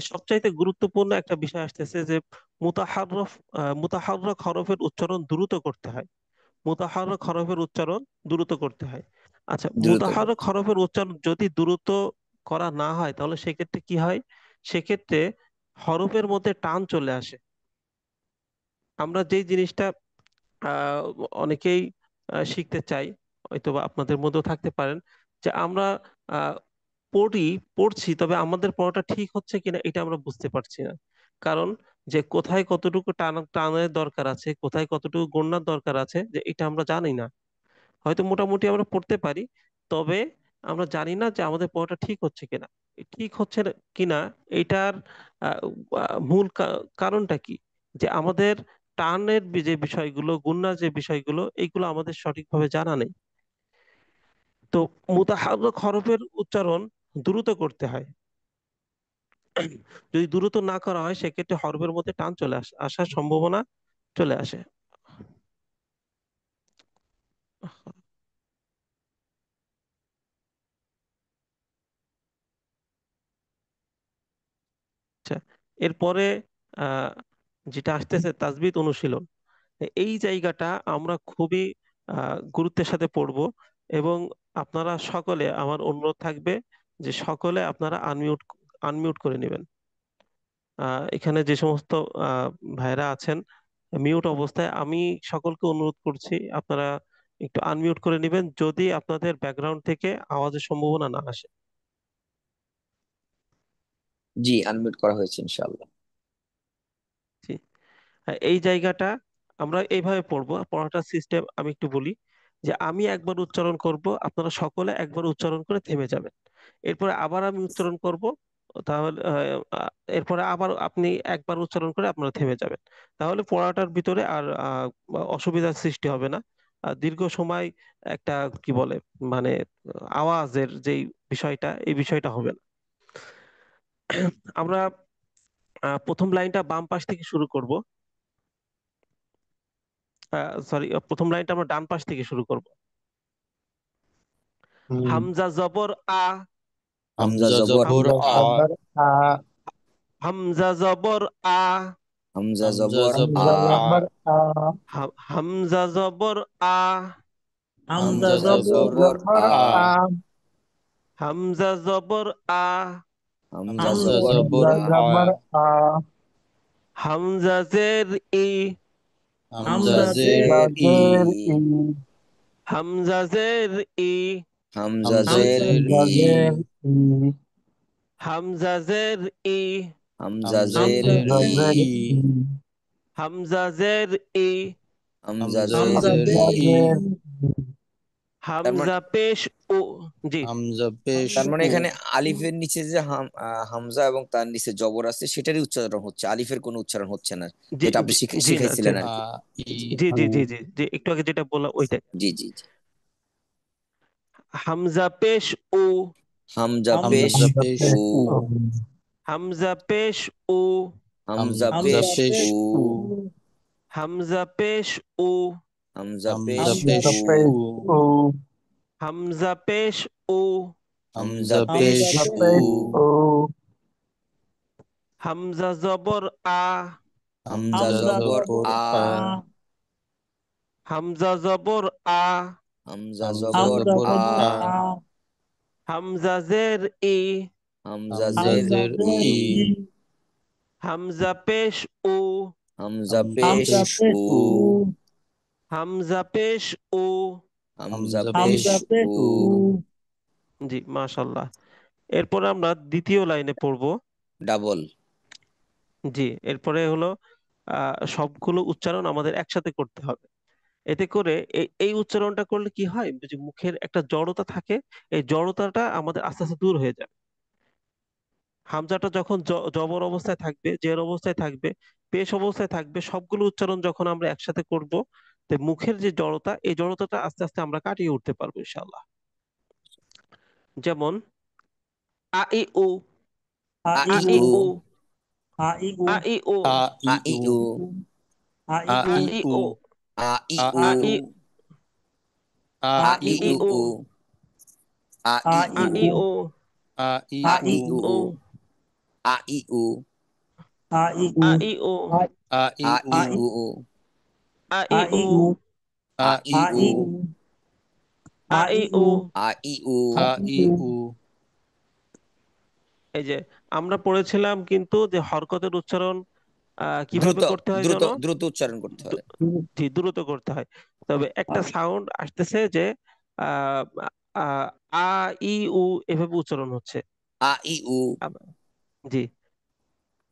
সবচাইতে গুরুত্বপূর্ণ একটা বিষয় আসতেছে যে মুতাহাররফ মুতাহাররক হরফের উচ্চারণ দ্রুত করতে হয়। মুতাহাররক হরফের উচ্চারণ দ্রুত করতে হয়। আচ্ছা, দ্রুত মুতাহাররক করতে। হরফের উচ্চারণ যদি দ্রুত করা না হয় তাহলে সেক্ষেত্রে কি হয়? সেক্ষেত্রে হরফের মধ্যে টান চলে আসে। আমরা যেই জিনিসটা আহ, অনেকেই শিখতে চাই, হয়তোবা আপনাদের মধ্যেও থাকতে পারেন, যে আমরা আহ, পড়ছি তবে আমাদের পড়াটা ঠিক হচ্ছে কিনা এটা আমরা বুঝতে পারছি না। কারণ যে কোথায় কতটুকু টানের দরকার আছে, কোথায় কতটুকু গণনার দরকার আছে, যে এটা আমরা জানি না। হয়তো মোটামুটি আমরা পড়তে পারি, তবে আমরা জানি না যে আমাদের পড়াটা ঠিক হচ্ছে কিনা। এই ঠিক হচ্ছে কিনা এটার আহ, মূল কারণটা কি? যে আমাদের টানের যে বিষয়গুলো, গুণনার যে বিষয়গুলো, এইগুলো আমাদের সঠিকভাবে জানা নেই। তো মুতাহাররিক হরফের উচ্চারণ দ্রুত করতে হয়। যদি দ্রুত না করা হয় সেক্ষেত্রে হরফের মধ্যে টান চলে আসার সম্ভাবনা চলে আসে। আচ্ছা, এরপরে আহ যেটা আসতেছে তাজবিদ অনুশীলন। এই জায়গাটা আমরা খুবই গুরুত্বের সাথে পড়ব, এবং আপনারা সকলে, আমার অনুরোধ থাকবে যে সকলে আপনারা আনমিউট আনমিউট করে নেবেন। এখানে যে সমস্ত আহ, ভাইরা আছেন মিউট অবস্থায়, আমি সকলকে অনুরোধ করছি আপনারা একটু আনমিউট করে নেবেন, যদি আপনাদের ব্যাকগ্রাউন্ড থেকে আওয়াজের সম্ভাবনা না আসে। জি, আনমিউট করা হয়েছে ইনশাআল্লাহ। জি। এই জায়গাটা আমরা এইভাবে পড়বো। পড়াটার সিস্টেম আমি একটু বলি, যে আমি একবার উচ্চারণ করব, আপনারা সকলে একবার উচ্চারণ করে থেমে যাবেন। এরপরে আবার আমি উচ্চারণ করব, তাহলে এরপরে আবার আপনি একবার উচ্চারণ করে আপনারা থেমে যাবেন। তাহলে পড়াটার ভিতরে আর অসুবিধার সৃষ্টি হবে না। দীর্ঘ সময় একটা কি বলে মানে আওয়াজের যেই বিষয়টা, এই বিষয়টা হবে না। আমরা প্রথম লাইনটা বাম পাশ থেকে শুরু করব। সরি, প্রথম লাইনটা আমরা ডান পাশ থেকে শুরু করব। হামজা জবর আ। হামজা হামজা জবর জবর হামজা আ। আ। জবর আ। হামজা জবর আ। হামজা হামজা জবর আ। হামজা জবর আ। জবর আ। হামজা জবর আ। হামজা হামজা হামজা জবর জবর জবর জবর আ। আ। আ। হামজা জবর আ। হামজা হামজা হামজা জবর জবর জবর আ। আ। জবর আ। হামজা জের ই। হামজা হামজা হামজা জের জের ই। জের ই। হামজা জের ই। হামজা হামজা জের জের হামজা ই। ই। জের ই। হামজা জের ই। হামজা হামজা জের জের হামজা ই। জের ই। ই। হামজা জের ই। হামজা হামজা জের হামজা জের ই। ই। জের ই। তার মানে হামজা পেশ ও। জি। হামজা পেশ তার মানে উ। এখানে আলিফের নিচে যে হামজা এবং তার নিচে জবর আছে সেটারই উচ্চারণ হচ্ছে, আলিফের কোনো উচ্চারণ হচ্ছে না, জি যেটা আপনি জি জি না শিখাইছিলেন আর আ কি। ই জি জি উ। জি জি জি জি একটু আগে যেটা বললাম ওইটাই। জি জি জি। হামজা পেশ ও। হামজা পেশ হামজা হামজা পেশ ও। পেশ উ। ও। হামজা পেশ ও। হামজা হামজা পেশ হামজা পেশ ও। পেশ উ। ও। হামজা পেশ ও। হামজা হামজা পেশ পেশ হামজা ও। উ। পেশ ও। হামজা পেশ ও। হামজা হামজা পেশ পেশ হামজা ও। উ। পেশ ও। হামজা জবর আ। হামজা হামজা হামজা জবর জবর জবর আ। আ। আ। হামজা জবর আ। হামজা হামজা জবর হামজা জবর আ। জবর আ। আ। হামজা জের ই। হামজা হামজা জের হামজা জের ই। জের ই। ই। হামজা পেশ ও। হামজা হামজা পেশ হামজা পেশ পেশ ও। উ। ও। হামজা পেশ ও। হামজা হামজা পেশ পেশ হামজা পেশ ও। উ। ও। জি, মাশাল্লাহ। এরপরে আমরা দ্বিতীয় লাইনে পড়ব। ডাবল। জি, এরপরে হলো সবগুলো উচ্চারণ আমাদের একসাথে করতে হবে। এতে করে এই উচ্চারণটা করলে কি হয়, যে মুখের একটা জড়তা থাকে, এই জড়তাটা আমাদের আস্তে আস্তে দূর হয়ে যাবে। হামজাটা যখন জবর অবস্থায় থাকবে, জের অবস্থায় থাকবে, পেশ অবস্থায় থাকবে, সবগুলো উচ্চারণ যখন আমরা একসাথে করব, তো মুখের যে জড়তা, এই জড়তাটা আস্তে আস্তে আমরা কাটিয়ে উঠতে পারবো ইনশাআল্লাহ। যেমন আ ই উ। আ আ ই আ ই ই উ। উ। উ। আ ই উ। আ ই উ। আ ই আ ই উ। উ। আ ই আ উ। আ ই ই উ। উ। আ ই আ উ। আ ই উ। ই আ আ আ ই ই ই ই উ। উ। উ। উ। আ আ ই ই আ উ। ই উ। উ। আ ই আ আ উ। ই ই উ। উ। উ। আ ই উ। আ ই উ। আ ই উ। আ আ ই আ উ। ই আ ই উ। আ আ ই ই উ। উ। আ আ ই ই আ উ। উ। ই উ। আ আ ই ই উ। উ। আ ই উ। আ আ ই ই উ। উ। এই যে আমরা পড়েছিলাম কিন্তু যে হরকতের উচ্চারণ কিভাবে দ্রুত করতে হয় দ্রুত যেন, দ্রুত উচ্চারণ করতে হয়। দু- জি, দ্রুত করতে হয়। তবে একটা সাউন্ড আসতেছে যে আহ, আহ, আ ই উ এভাবে উচ্চারণ হচ্ছে। আ ই উ। আব- জি,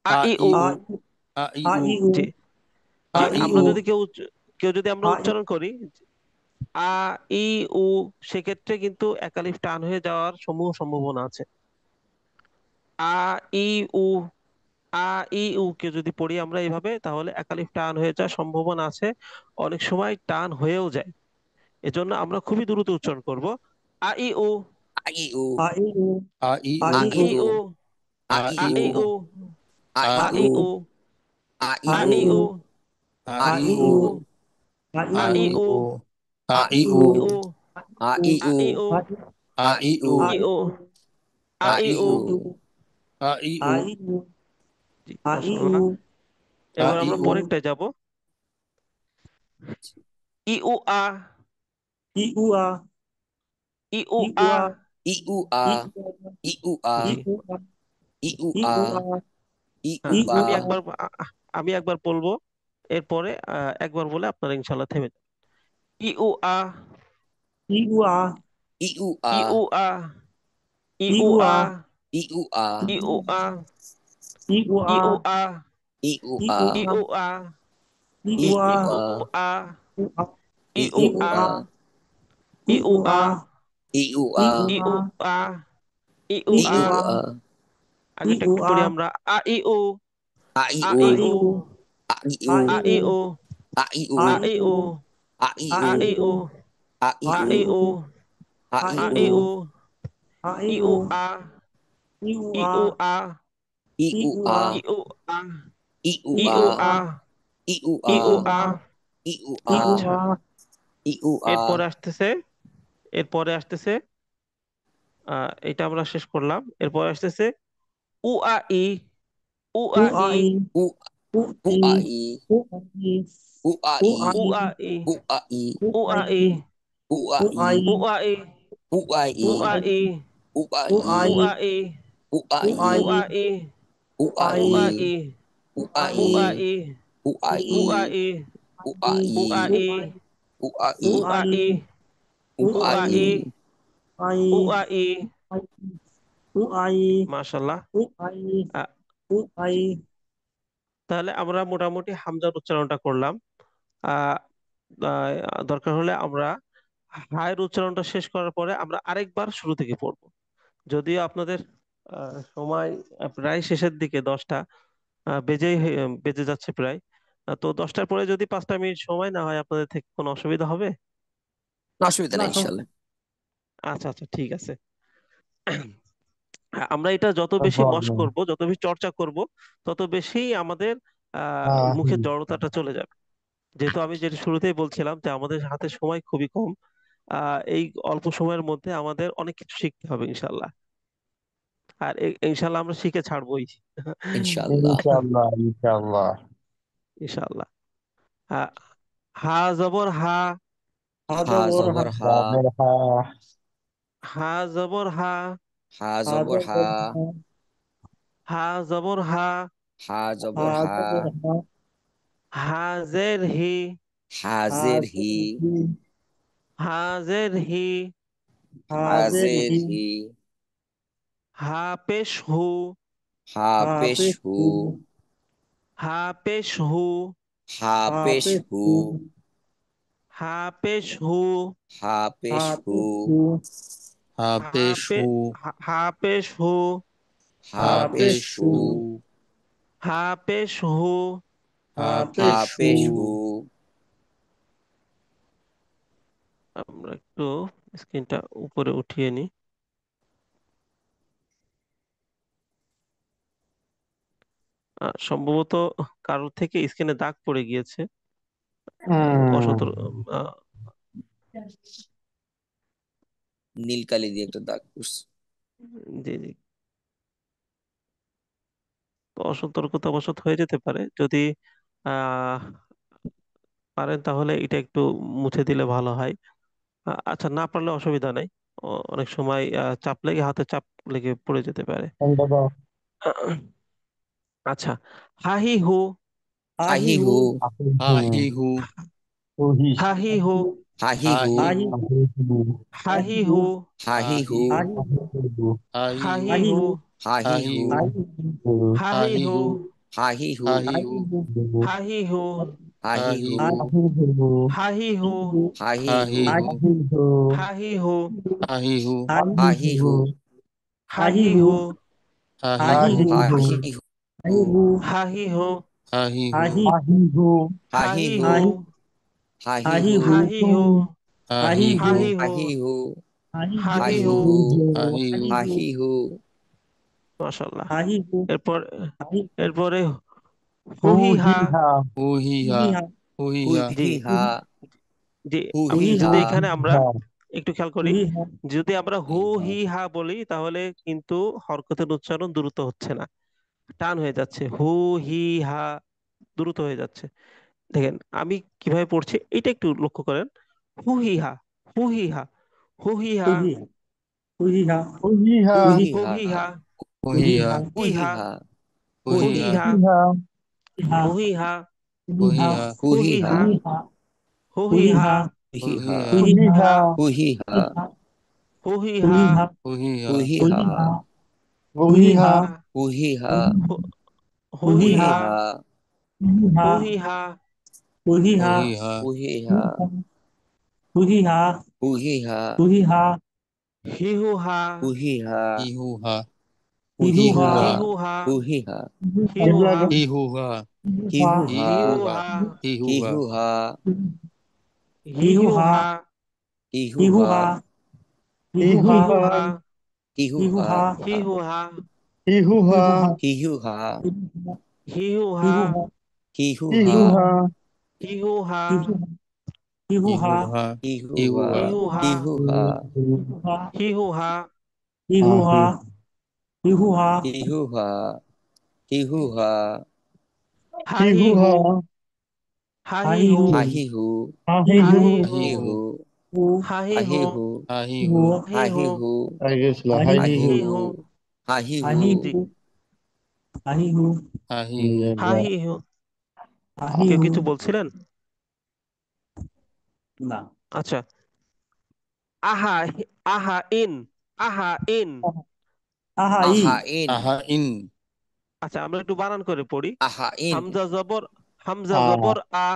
আ আ ই ই উ। আ উ। আ ই আ উ। ই উ। জি আ জি, ই আমরা উ। যদি কেউ যদি আমরা আ ই উচ্চারণ করি আ ই উ, সেক্ষেত্রে কিন্তু একালিফ টান হয়ে যাওয়ার সমূহ সম্ভাবনা আছে। আ ই উ। আ ই উ কে যদি পড়ি আমরা এইভাবে, তাহলে একালিফ টান হয়ে যাওয়ার সম্ভাবনা আছে, অনেক সময় টান হয়েও যায়। এজন্য আমরা খুবই দ্রুত উচ্চারণ করব। আ ই উ, আ ই উ আ ই উ A I a a E O E uh uh uh, a E A a uh E I uh, O a A E a uh E I uh, O a E a a uh E E uh uh, A a a I E E a uh uh E uh, a E A a uh E I uh, O a A E I uh E O uh, a E a uh E uh, a a A E I uh a O E uh, a a E E uh. Uh A I a O ই উ জি, আ ই উ মাশাআল্লাহ। A এবার I আমরা O পরেরটায় যাব। ই উ আ, ই উ আ ই উ ই উ আ। আ ই উ আ ই উ ই উ আ ই জি, উ আ ই উ ই আ উ আ ই উ ই হ্যাঁ, উ আ আ আমি একবার বলবো, এরপরে একবার বলে আপনারা ইনশাল্লাহ থেমে যাবেন। ই উ আ, ই উ আ ই উ আ ই উ আ, ই ই উ উ আ, আ ই উ আ ই উ আ, ই উ ই আ উ আ, ই উ ই আ উ ই আ উ আ, ই ই উ উ আ ই আ উ আ, উ আ ই ই উ উ ই উ আ, আ আ ই ই উ উ আ, আ ই উ ই আ উ ই আ উ আ, ই উ ই ই আ। উ উ আ আ ই আগেরটা উ একটু আ পড়ি আমরা। আ ই উ, আ ই আ উ ই আ ই উ, উ আ ই উ আ আ ই ই উ উ, আ ই উ আ আ ই ই উ উ, আ ই আ আ উ ই ই উ উ, আ ই আ আ উ ই ই উ উ, আ আ ই ই আ উ উ ই উ, আ ই ই উ উ আ, ই উ ই আ উ আ, ই ই উ উ আ আ ই উ আ, ই উ ই ই আ উ উ আ আ, ই উ ই ই আ উ উ আ আ। ই উ ই আ উ আচ্ছা, আ ই উ আ এরপরে আসতেছে, এরপরে আসতেছে এটা আমরা শেষ করলাম। এরপরে আসতেছে উ আ ই, উ উ আ আ ই, ই উ উ উ ই আ ই উ আ ই উ আ উ ই আ উ ই আ ই, উ আ ই উ উ আ আ ই, ই উ আ উ ই আ ই উ আ ই, উ আ উ ই উ আ আ ই ই, উ আ উ ই আ উ ই আ ই, উ আ উ আ ই উ ই আ ই, উ উ আ আ উ ই ই আ ই, উ উ আ আ ই উ ই আ ই, উ আ ই ই উ আ ই, উ আ ই ই উ আ ই, উ আ উ ই উ আ আ ই ই, উ উ উ আ আ আ ই ই ই। আ ই উ আ ই। উ আ ই মাশাল্লাহ। উ আ ই আ, উ আ ই তাহলে আমরা মোটামুটি হামজার উচ্চারণটা করলাম। আহ আহ, দরকার হলে আমরা হায়ের উচ্চারণটা শেষ করার পরে আমরা আরেকবার শুরু থেকে পড়বো। যদিও আপনাদের সময় প্রায় শেষের দিকে, 10টা বেজে যাচ্ছে প্রায়। তো 10টার পরে যদি 5টা মিনিট সময় না হয় আপনাদের থেকে কোনো অসুবিধা হবে? অসুবিধা না নেই ইনশাল্লাহ আচ্ছা আচ্ছা, ঠিক আছে। আমরা এটা যত বেশি মশক করব, যত বেশি চর্চা করব, তত বেশি আমাদের মুখের জড়তাটা চলে যাবে। যেহেতু আমি যেটা শুরুতেই বলছিলাম যে আমাদের হাতে সময় খুবই কম, এই অল্প সময়ের মধ্যে আমাদের অনেক কিছু শিখতে হবে ইনশাল্লাহ। আর ইনশাল্লাহ আমরা শিখে ছাড়বোই। ইনশাল্লাহ ইনশাআল্লাহ ইনশাআল্লাহ। ইনশাল্লাহ। হা, হা জবর হা, হা হা জবর হা জবর হা জাবের হা, হা জবর হা, হা হা জবর হা জবর হা হা জবর হা, হা হা জবর হা জবর হা হা জের হি, হা হাজের জের হি হি হা জের হি, হা জের হাজের হি হি হা পেশ হু, হা হা পেশ পেশ হু হু হা পেশ হু, হা হা পেশ পেশ হু হু হা পেশ হু, হা হা পেশ হু পেশ হু হা পে Habeshu, হা পেশ হু, হা হা পেশ পেশ হু হু Habeshu, হা পেশ হু। হা হা পেশ হু পেশ Habeshu, হু আমরা একটু স্ক্রিনটা উপরে উঠিয়ে নিই। সম্ভবত কারোর থেকে স্ক্রিনে দাগ পড়ে গিয়েছে। অসতর্ক। আহ, নীল কালি দিয়ে একটা দাগ করছে জি জি, তো অসতর্কতাবশত হয়ে যেতে পারে। যদি আহ পারেন তাহলে এটা একটু মুছে দিলে ভালো হয়। আচ্ছা, না পারলে অসুবিধা নাই। অনেক সময় চাপ লেগে, হাতে চাপ লেগে পড়ে যেতে পারে। আচ্ছা, হাহি হু, আহি হাহি হু হু Ahihu, হাহি হু, হাহি হু আহি Ahihu, হাহি আহি হু হু, হাহি হু Ahihu, আহি হাহি Ahihu, আহি হু, হু হাহি হু Ahihu, আহি হু হাহি হু, Ahihu, হাহি হু আহি Ahihu, হু হাহি হু, হাহি হু Ahihu, হাহি হু, হাহি হু Ahihu, হাহি হু, Ahihu, হাহি হু হাহি হু, আহি Ahihu, হু হাহি হু Ahihu. হাহিহো, Ahihu. Ahihu. হাহিহো, Hahihu. হাহিহো, Ahihu. হাহিহো, Ahihu. হাহিহো, Ahihu. Hahihu. মাশাআল্লাহ। Ahihu. এরপর Ahihu. এরপরে হুহিহা, Huhiha. Uhiha. Uhiha. Uhiha. জি Huhiha. জি Huhiha. যদি এখানে আমরা Huhiha. একটু খেয়াল করি, Uhiha. যদি আমরা হু Huhiha. হি হা বলি তাহলে কিন্তু হরকতের উচ্চারণ দ্রুত হচ্ছে না, টান হয়ে যাচ্ছে। হু হি হা দ্রুত হয়ে যাচ্ছে। দেখেন আমি কিভাবে পড়ছি এটা একটু লক্ষ্য করেন। হু হি হা, হু হি হা, হু হি হা, Uhiha. Uhiha. Huhiha. হু Huhiha. হি হা, Uhiha. হি হা, হু হি Uhiha. হা, Huhiha. Uhiha. হু হি হা, Uhiha. Uhiha. হু হি Huhiha. হা, Uhiha. হু হি হা, Huhiha. হু হি Huhiha. হা, Huhiha. হু হি হা, Uhiha. Uhiha. Huhiha. হু হি Huhiha. হা, Huhiha. হু হি হা, Huhiha. হু হি হা, Uhiha. Uhiha. Huhiha. Uhiha. Huhiha. Uhiha. হি হু হা, Huhiha. Ihuha. Ihuha. হি Huhiha. হু হা, Huhiha. হি হু হা, Ihuha. Hihuha. হি হু Ihuha. হা, Ihuha. Hihuha. হি হু Ihuha. হা, Hihuha. Ihuha. হি Ihuha. হু Ihuha. হা, Hihuha. হি হু হা, Ihuha. Hihuha. হি হু হা, Hihuha. Ihuha. হি হু হা, Ihuha. Ihuha. Hihuha. হি Ihuha. হু হা, Hihuha. হি হু হা, Ihuha. Ihuha. Hihuha. Hihuha. হা হি হু, Ihuha. হা হি হু, Hahihu. হা Ahihu. হি হু, Hahihu. হা হি হু, Hahihu. Ahihu. হি হু, Hahihu. Agisla. হি Ahihu. হু, Hahihu. জি Ahihu. Ahihu. হা হি হু। কেউ Ahihu. কিছু বলছিলেন? না। আচ্ছা, আহা, আহা in, আহা in. Ahai. Ahain. Ahain. আচ্ছা আমরা একটু বানান করে পড়ি। Ahain. হামজা জবর, হামজা A. জবর আ,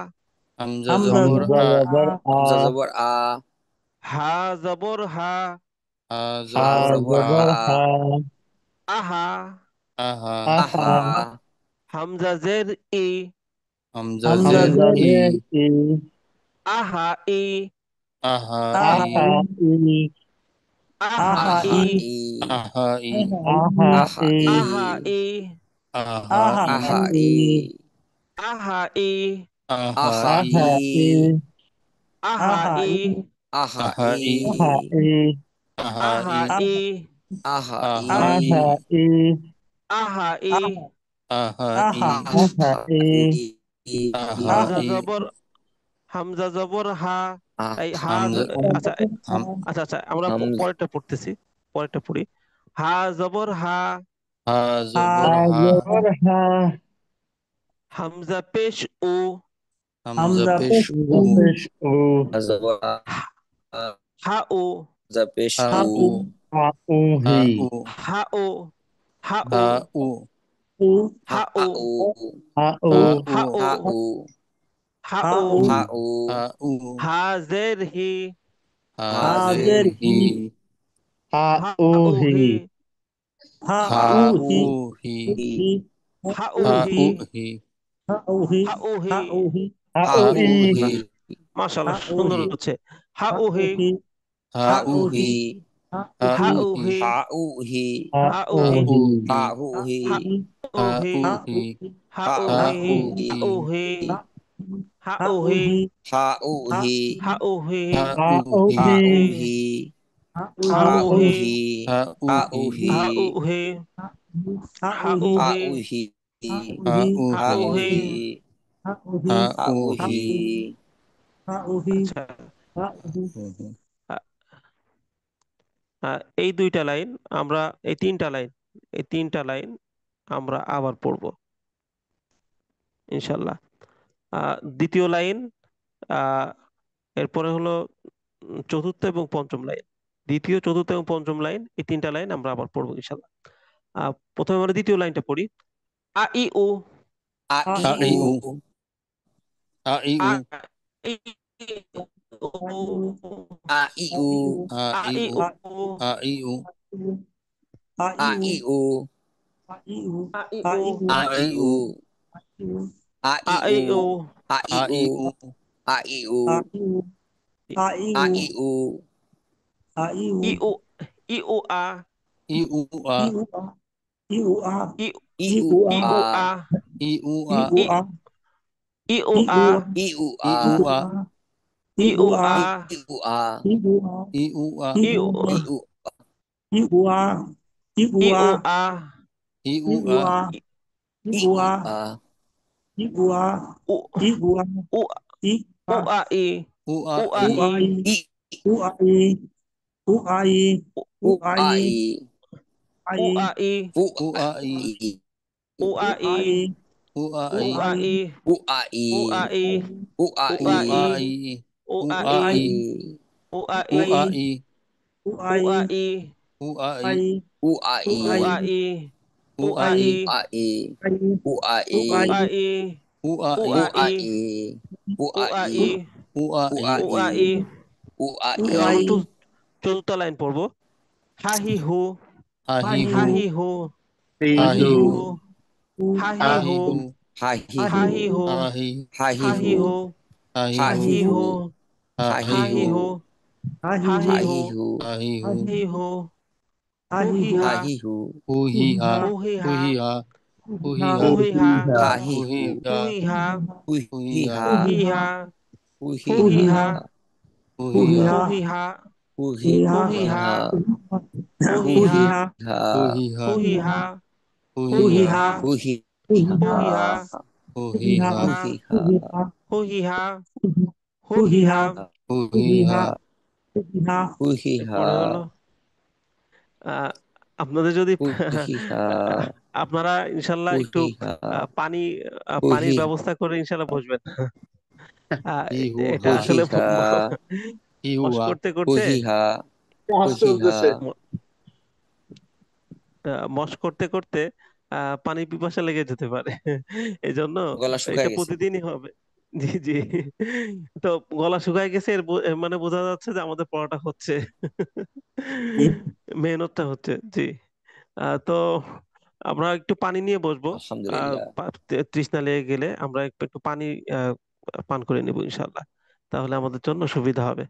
Hamza Hamza zabur Hamza a. Zabar Hamza A. Zabar A. হা জবর হা, Ha Ha Ha zabur Zabar ha. Zabar Ha. Ha. আহা, Aha. Aha. Aha. হামজা জের ই, Hamza Hamza zer Hamza Zer. i. Zer I. আহা ই, Aha i. Aha I. আহা Aha E, I. Aha i. Aha Aha I. আহা I. E, Aha i. Aha I. I. আহা ই, Aha Aha i. Aha I. I. আহা ই, Aha Aha i. Aha I. I. Aha আহা i. E, Aha Aha Aha i. I. I. আহা ই। Aha i. Aha Aha I. I. Aha Hamza i. জবর, হামজা জবর হা, এই হা Hamza আচ্ছা ham আচ্ছা আচ্ছা আমরা Hamza. পরেরটা পড়তেছি, পরেরটা পড়ি। হা জবর হা, ha zabur Ha ha. Zabar Ha. Hamza পেশ ও, Hamza pesh Hamza u. Pesh O. Zabar A. Ha O, Zapesh Ha U. u. Ha O Ha Hi. u. Ha O, Ha O, Ha u. Ha Ha O, U. Ha Ha O. Ha u. O, Ha U. Ha O, Ha U. Ha u. হা জের হি, Ha Ha zer Zer hi. Hi. Ha Ha O O he, Hi. Ha Ha u U. hi. Hi. Ha O Ha he, u hi. Ha O he, Ha Ha O U I. Hi. মাশাআল্লাহ সুন্দর হচ্ছে। হা ও হি, Ha Ha u U hi. Hi. Ha হা u ও hi. হি, Ha U Hi. Ha হা ও O হি, Ha u Hi. hi. Ha U Hi. হা ও Ha হি, u hi. হা Ha ও U Ha হি, u Hi. হা hi. ও হি, হা ও হি, Ha U Hi. হা ও হি, Ha Ha u O hi. Ha হা U হি, Hi. Hi. হা Ha Ha ও O U হি, Hi. Ha u Ha U hi. হা ও Hi. হি, হা ও Ha হি, U Hi. Ha u হা Ha ও U hi. হি। Hi. Ha Ha u U hi. Hi. আচ্ছা Mhm. আ- এই দুইটা line আমরা, এই তিনটা line, এই তিনটা line আমরা আবার পড়বো ইনশাল্লাহ। দ্বিতীয় লাইন, আহ এরপরে হলো চতুর্থ এবং পঞ্চম লাইন। দ্বিতীয়, চতুর্থ এবং পঞ্চম লাইন, এই তিনটা লাইন আমরা আবার পড়বো ইনশাল্লাহ। প্রথমে আমরা দ্বিতীয় লাইনটা পড়ি। আ ই উ, A I A i U. u. A i a u. E uh, A I U. A a i E u. Uh, A i u. A I U. a i u a E a uh i u a A E I uh U a i u a a E E uh uh a E A uh I U a E uh a i u E a i a u E uh a i u E uh E uh a I U A i u a i u a E E i uh u E a uh a a I U i A u E a E uh i a u E uh I a i U u A a E i uh u a a E uh a i u a I U A i E u uh E a uh i u a i u E a uh a I i U u A a E i E u uh a a i u a uh i u a uh i uh a a E U A uh a I u E a i E u a i u a i uh u a a i E a อู i อาอี uh U A อา I อี อูอา u อี a i U A u อู I a อา i อี อุอาอี อูอาอี อุอา อู U อี อาอี A I อู U อา A อี I อูอา U อี A I u อู a อา i อี U A I ai อุอา u อี อู ai อาอี U อู A อา ai อี อุอาอี ai อุอาอี u อู ai อาอี U A อู I อุ อา อา อี อีอุ อู อา อา อี อี U A อุ I อา อู อี อาอี อุอา u อี এখন ai চতুর্থ line পড়বো হা হি হু Ha ha Hi hi হা Hu hu হি হু ha হা Ha hi হি Hi hu হু Hu hu হা Ha হি ha হু Hi Huฮาฮิ ha ฮา hi ฮู হি hu ฮุ Ha Hi ฮา ฮา ฮิ ha ฮิ hi ฮู ฮุ hu Ha Hi ฮา ฮา ฮิ ฮิ ha hi ฮู ฮุ hu Haฮา Hi ฮิ ฮา Hu ฮิ ฮู ฮุ ha hi ฮา hu ฮา ฮิฮุ ฮิฮู Ha Hi ha Hu hi ฮิ hu ฮุ ha ฮู hi ฮิ hu ฮา ฮา ฮิฮู Hu hu Hi hi Ha ha ฮูฮิ Hu ฮา Hi Ha hu Hu hi Hi ha Ha ฮูฮิฮา ฮาฮิ Hu Hi ฮู Ha ฮูฮิฮา ฮู Hu ฮิ Hi ฮา Ha ฮูฮิฮา ฮูฮิ ฮู hu ฮิ hi ฮา ฮา ha Hu hu Hi hi Ha ฮู ha ฮิฮา ฮูฮิ hu hi ฮู ha ฮิฮา ฮา ฮูฮิ ฮู ฮา ฮิ ha ฮา Hu Hi Ha ฮูฮิฮา Hu ฮู Hi ฮิ Ha ฮา ฮูฮิ hu hi ฮู ha ฮิฮา Hu hu Hi hi ha ฮิ ฮู Ha ฮา ฮิ hu ฮา hi ha ฮูฮิฮา hu ฮูฮิ hi ฮา ha Hu hu Hi hi Ha ha hu hi haฮูฮิฮา এরপরে হলো আহ, আপনাদের যদিฮูฮิহা আপনারা ইনশাল্লাহ হু একটু হি হা পানি হু পানির হি ব্যবস্থা করে ইনশাল্লাহ বসবেন Hi Hu এটা হু Ha হি আসলে হা Hi Hu মশ Ha করতে হু করতে হি হা হু হাসি হি হা চলতেছে মশ করতে করতে পানি পিপাসা লেগে যেতে পারে এই জন্য গলা এটা শুকায় গেছে প্রতিদিনই হবে জি জি তো গলা শুকায় গেছে এর মানে বোঝা যাচ্ছে যে আমাদের পড়াটা হচ্ছে মেহনতটা হচ্ছে জি তো আমরা একটু পানি নিয়ে বসবো আলহামদুলিল্লাহ তৃষ্ণা লেগে গেলে আমরা একটু একটু পানি আহ, পান করে নিব ইনশাল্লাহ তাহলে আমাদের জন্য সুবিধা হবে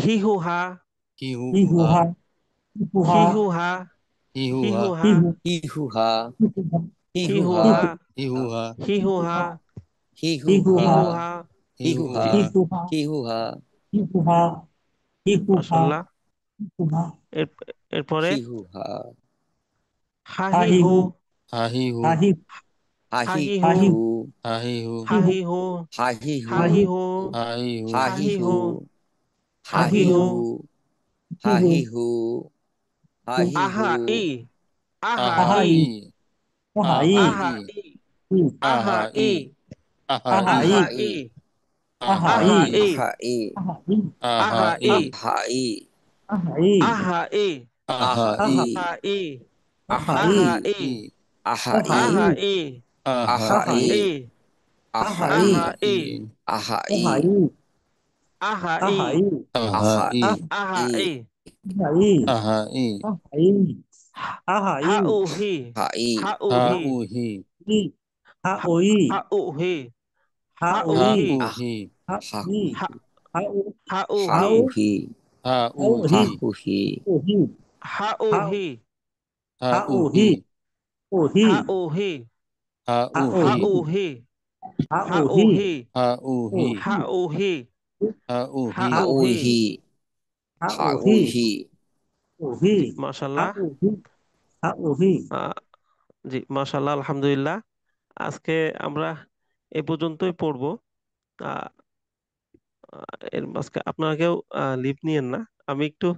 হি হু হা Hi Hu hi hu Ha ha hi hu হি ha হু হা Hi Hu হি Ha হু hi হা hu হি হু হা হি হি হু হু হা হা Hi Hu Ha হি হু হা হি হু hi hu হি হা ha হু হা Hi হি হু Hu হা hi Ha hu ha হি হু হা hi hu ha hi hu ha মাশাল্লাহ hi hu ha এর এরপরে হি হু হা হা ha হি hi হু hu Ha Hi Hu ha hi হা হা হি হি ha হু hi হু Ha Hi Hu হা hi hu হি হু হা হি হু হা ha হি hi হু Ha Hi Hu হা হা হি হি হু হু হা হা ha হি হি hi হু হু hu হা hi hu হি হু হা হি হু আহা ই আহা Aha E ahai I ahai Aha আহা I E hi আহা Aha E I Aha ahai আহা I আহা ই ই Aha ahai আহা I ই আহা ই ahai Aha আহা ই I আহা ই ahai আহা ই Aha আহা ই I ahai আহা ই আহা ahai ই আহা I ই I আহা ই আহা ahai ই Aha আহা ahai ই I ই আহা ahai ই আহা ই I আহা ই ahai আহা ই ahai Aha আহা I আহা ই ই ahai Aha I ahai ahai Ha uh he Ha E Ha uh Ha he U Hi hi ha Ha oi Ha uh he ha Ha uh Ha oi he U ah Hi ha Ha hi he Ha ha u Ha uh Ha ha he u uh he Ha ha U u Ha hi Hi who he u hi Ha uh ha he Ha ha U u hi Hi u hi Ha uh he Ha ha U u Ha Hi uh hi he ha Ha u uh hi he Ha U u Hi Ha hi uh he Ha U Ha Hi Ha uh uh he he ha Ha u uh hi he u hi G ha মাশাল্লাহ u hi ha u hi আহ, জি মাশাল্লাহ আলহামদুলিল্লাহ আজকে আমরা এ পর্যন্তই পড়বো আহ, এর মাঝখানে আপনারা কেউ লিভ নিয়েন না আমি একটু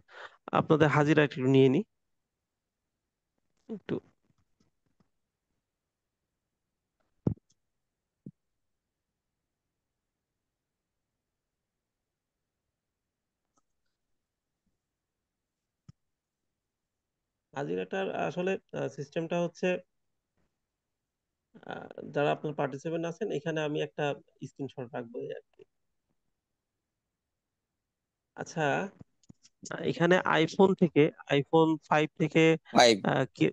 আপনাদের হাজিরা একটু নিয়ে নিই একটু হাজিরাটার আসলে সিস্টেমটা হচ্ছে যারা আপনার পার্টিসিপেন্ট আছেন এখানে আমি একটা স্ক্রিনশট রাখবো এই আর কি। আচ্ছা এখানে আইফোন থেকে, আইফোন 5 থেকে 5। কে,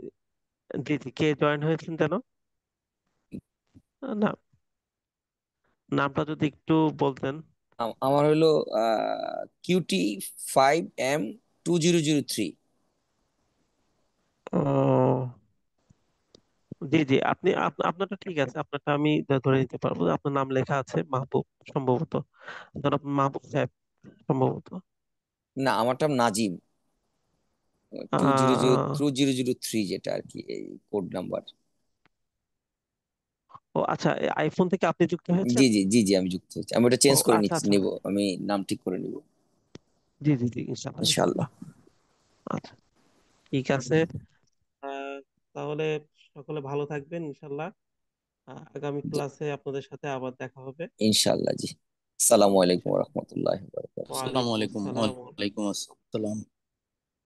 জি জি, কে জয়েন হয়েছেন যেন? না, নামটা যদি একটু বলতেন। আমার হলো QT5M2003। ও, জি জি, আপনি আপনারটা ঠিক আছে, আপনারটা আমি ধরে নিতে পারবো। আপনার নাম লেখা আছে মাহবুব সম্ভবত, জনাব মাহবুব সাহেব সম্ভবত। না, আমারটা নাজিম। টু জিরো জিরো আহ 2003 যেটা আর কি, এই কোড নাম্বার। ও আচ্ছা, আইফোন থেকে আপনি যুক্ত জি হয়েছেন? জি জি জি, আমি যুক্ত হচ্ছি, আমি ওটা ও চেঞ্জ করে আচ্ছা আচ্ছা, নিব, আমি নাম ঠিক করে নিব জি জি জি, ইনশাল্লাহ ইনশাআল্লাহ। ইনশাল্লাহ। আচ্ছা, ঠিক আছে। আহ, তাহলে সকলে ভালো থাকবেন ইনশাল্লাহ। আগামী জি, ক্লাসে আপনাদের সাথে আবার দেখা হবে। ইনশাআল্লাহ জি। আসসালামু আলাইকুম ইনশাল্লাহ। রহমতুল্লাহ। আসসালামু ওয়ালাইকুম আলাইকুম, আসসালাম। ওয়ালাইকুম আসসালাম।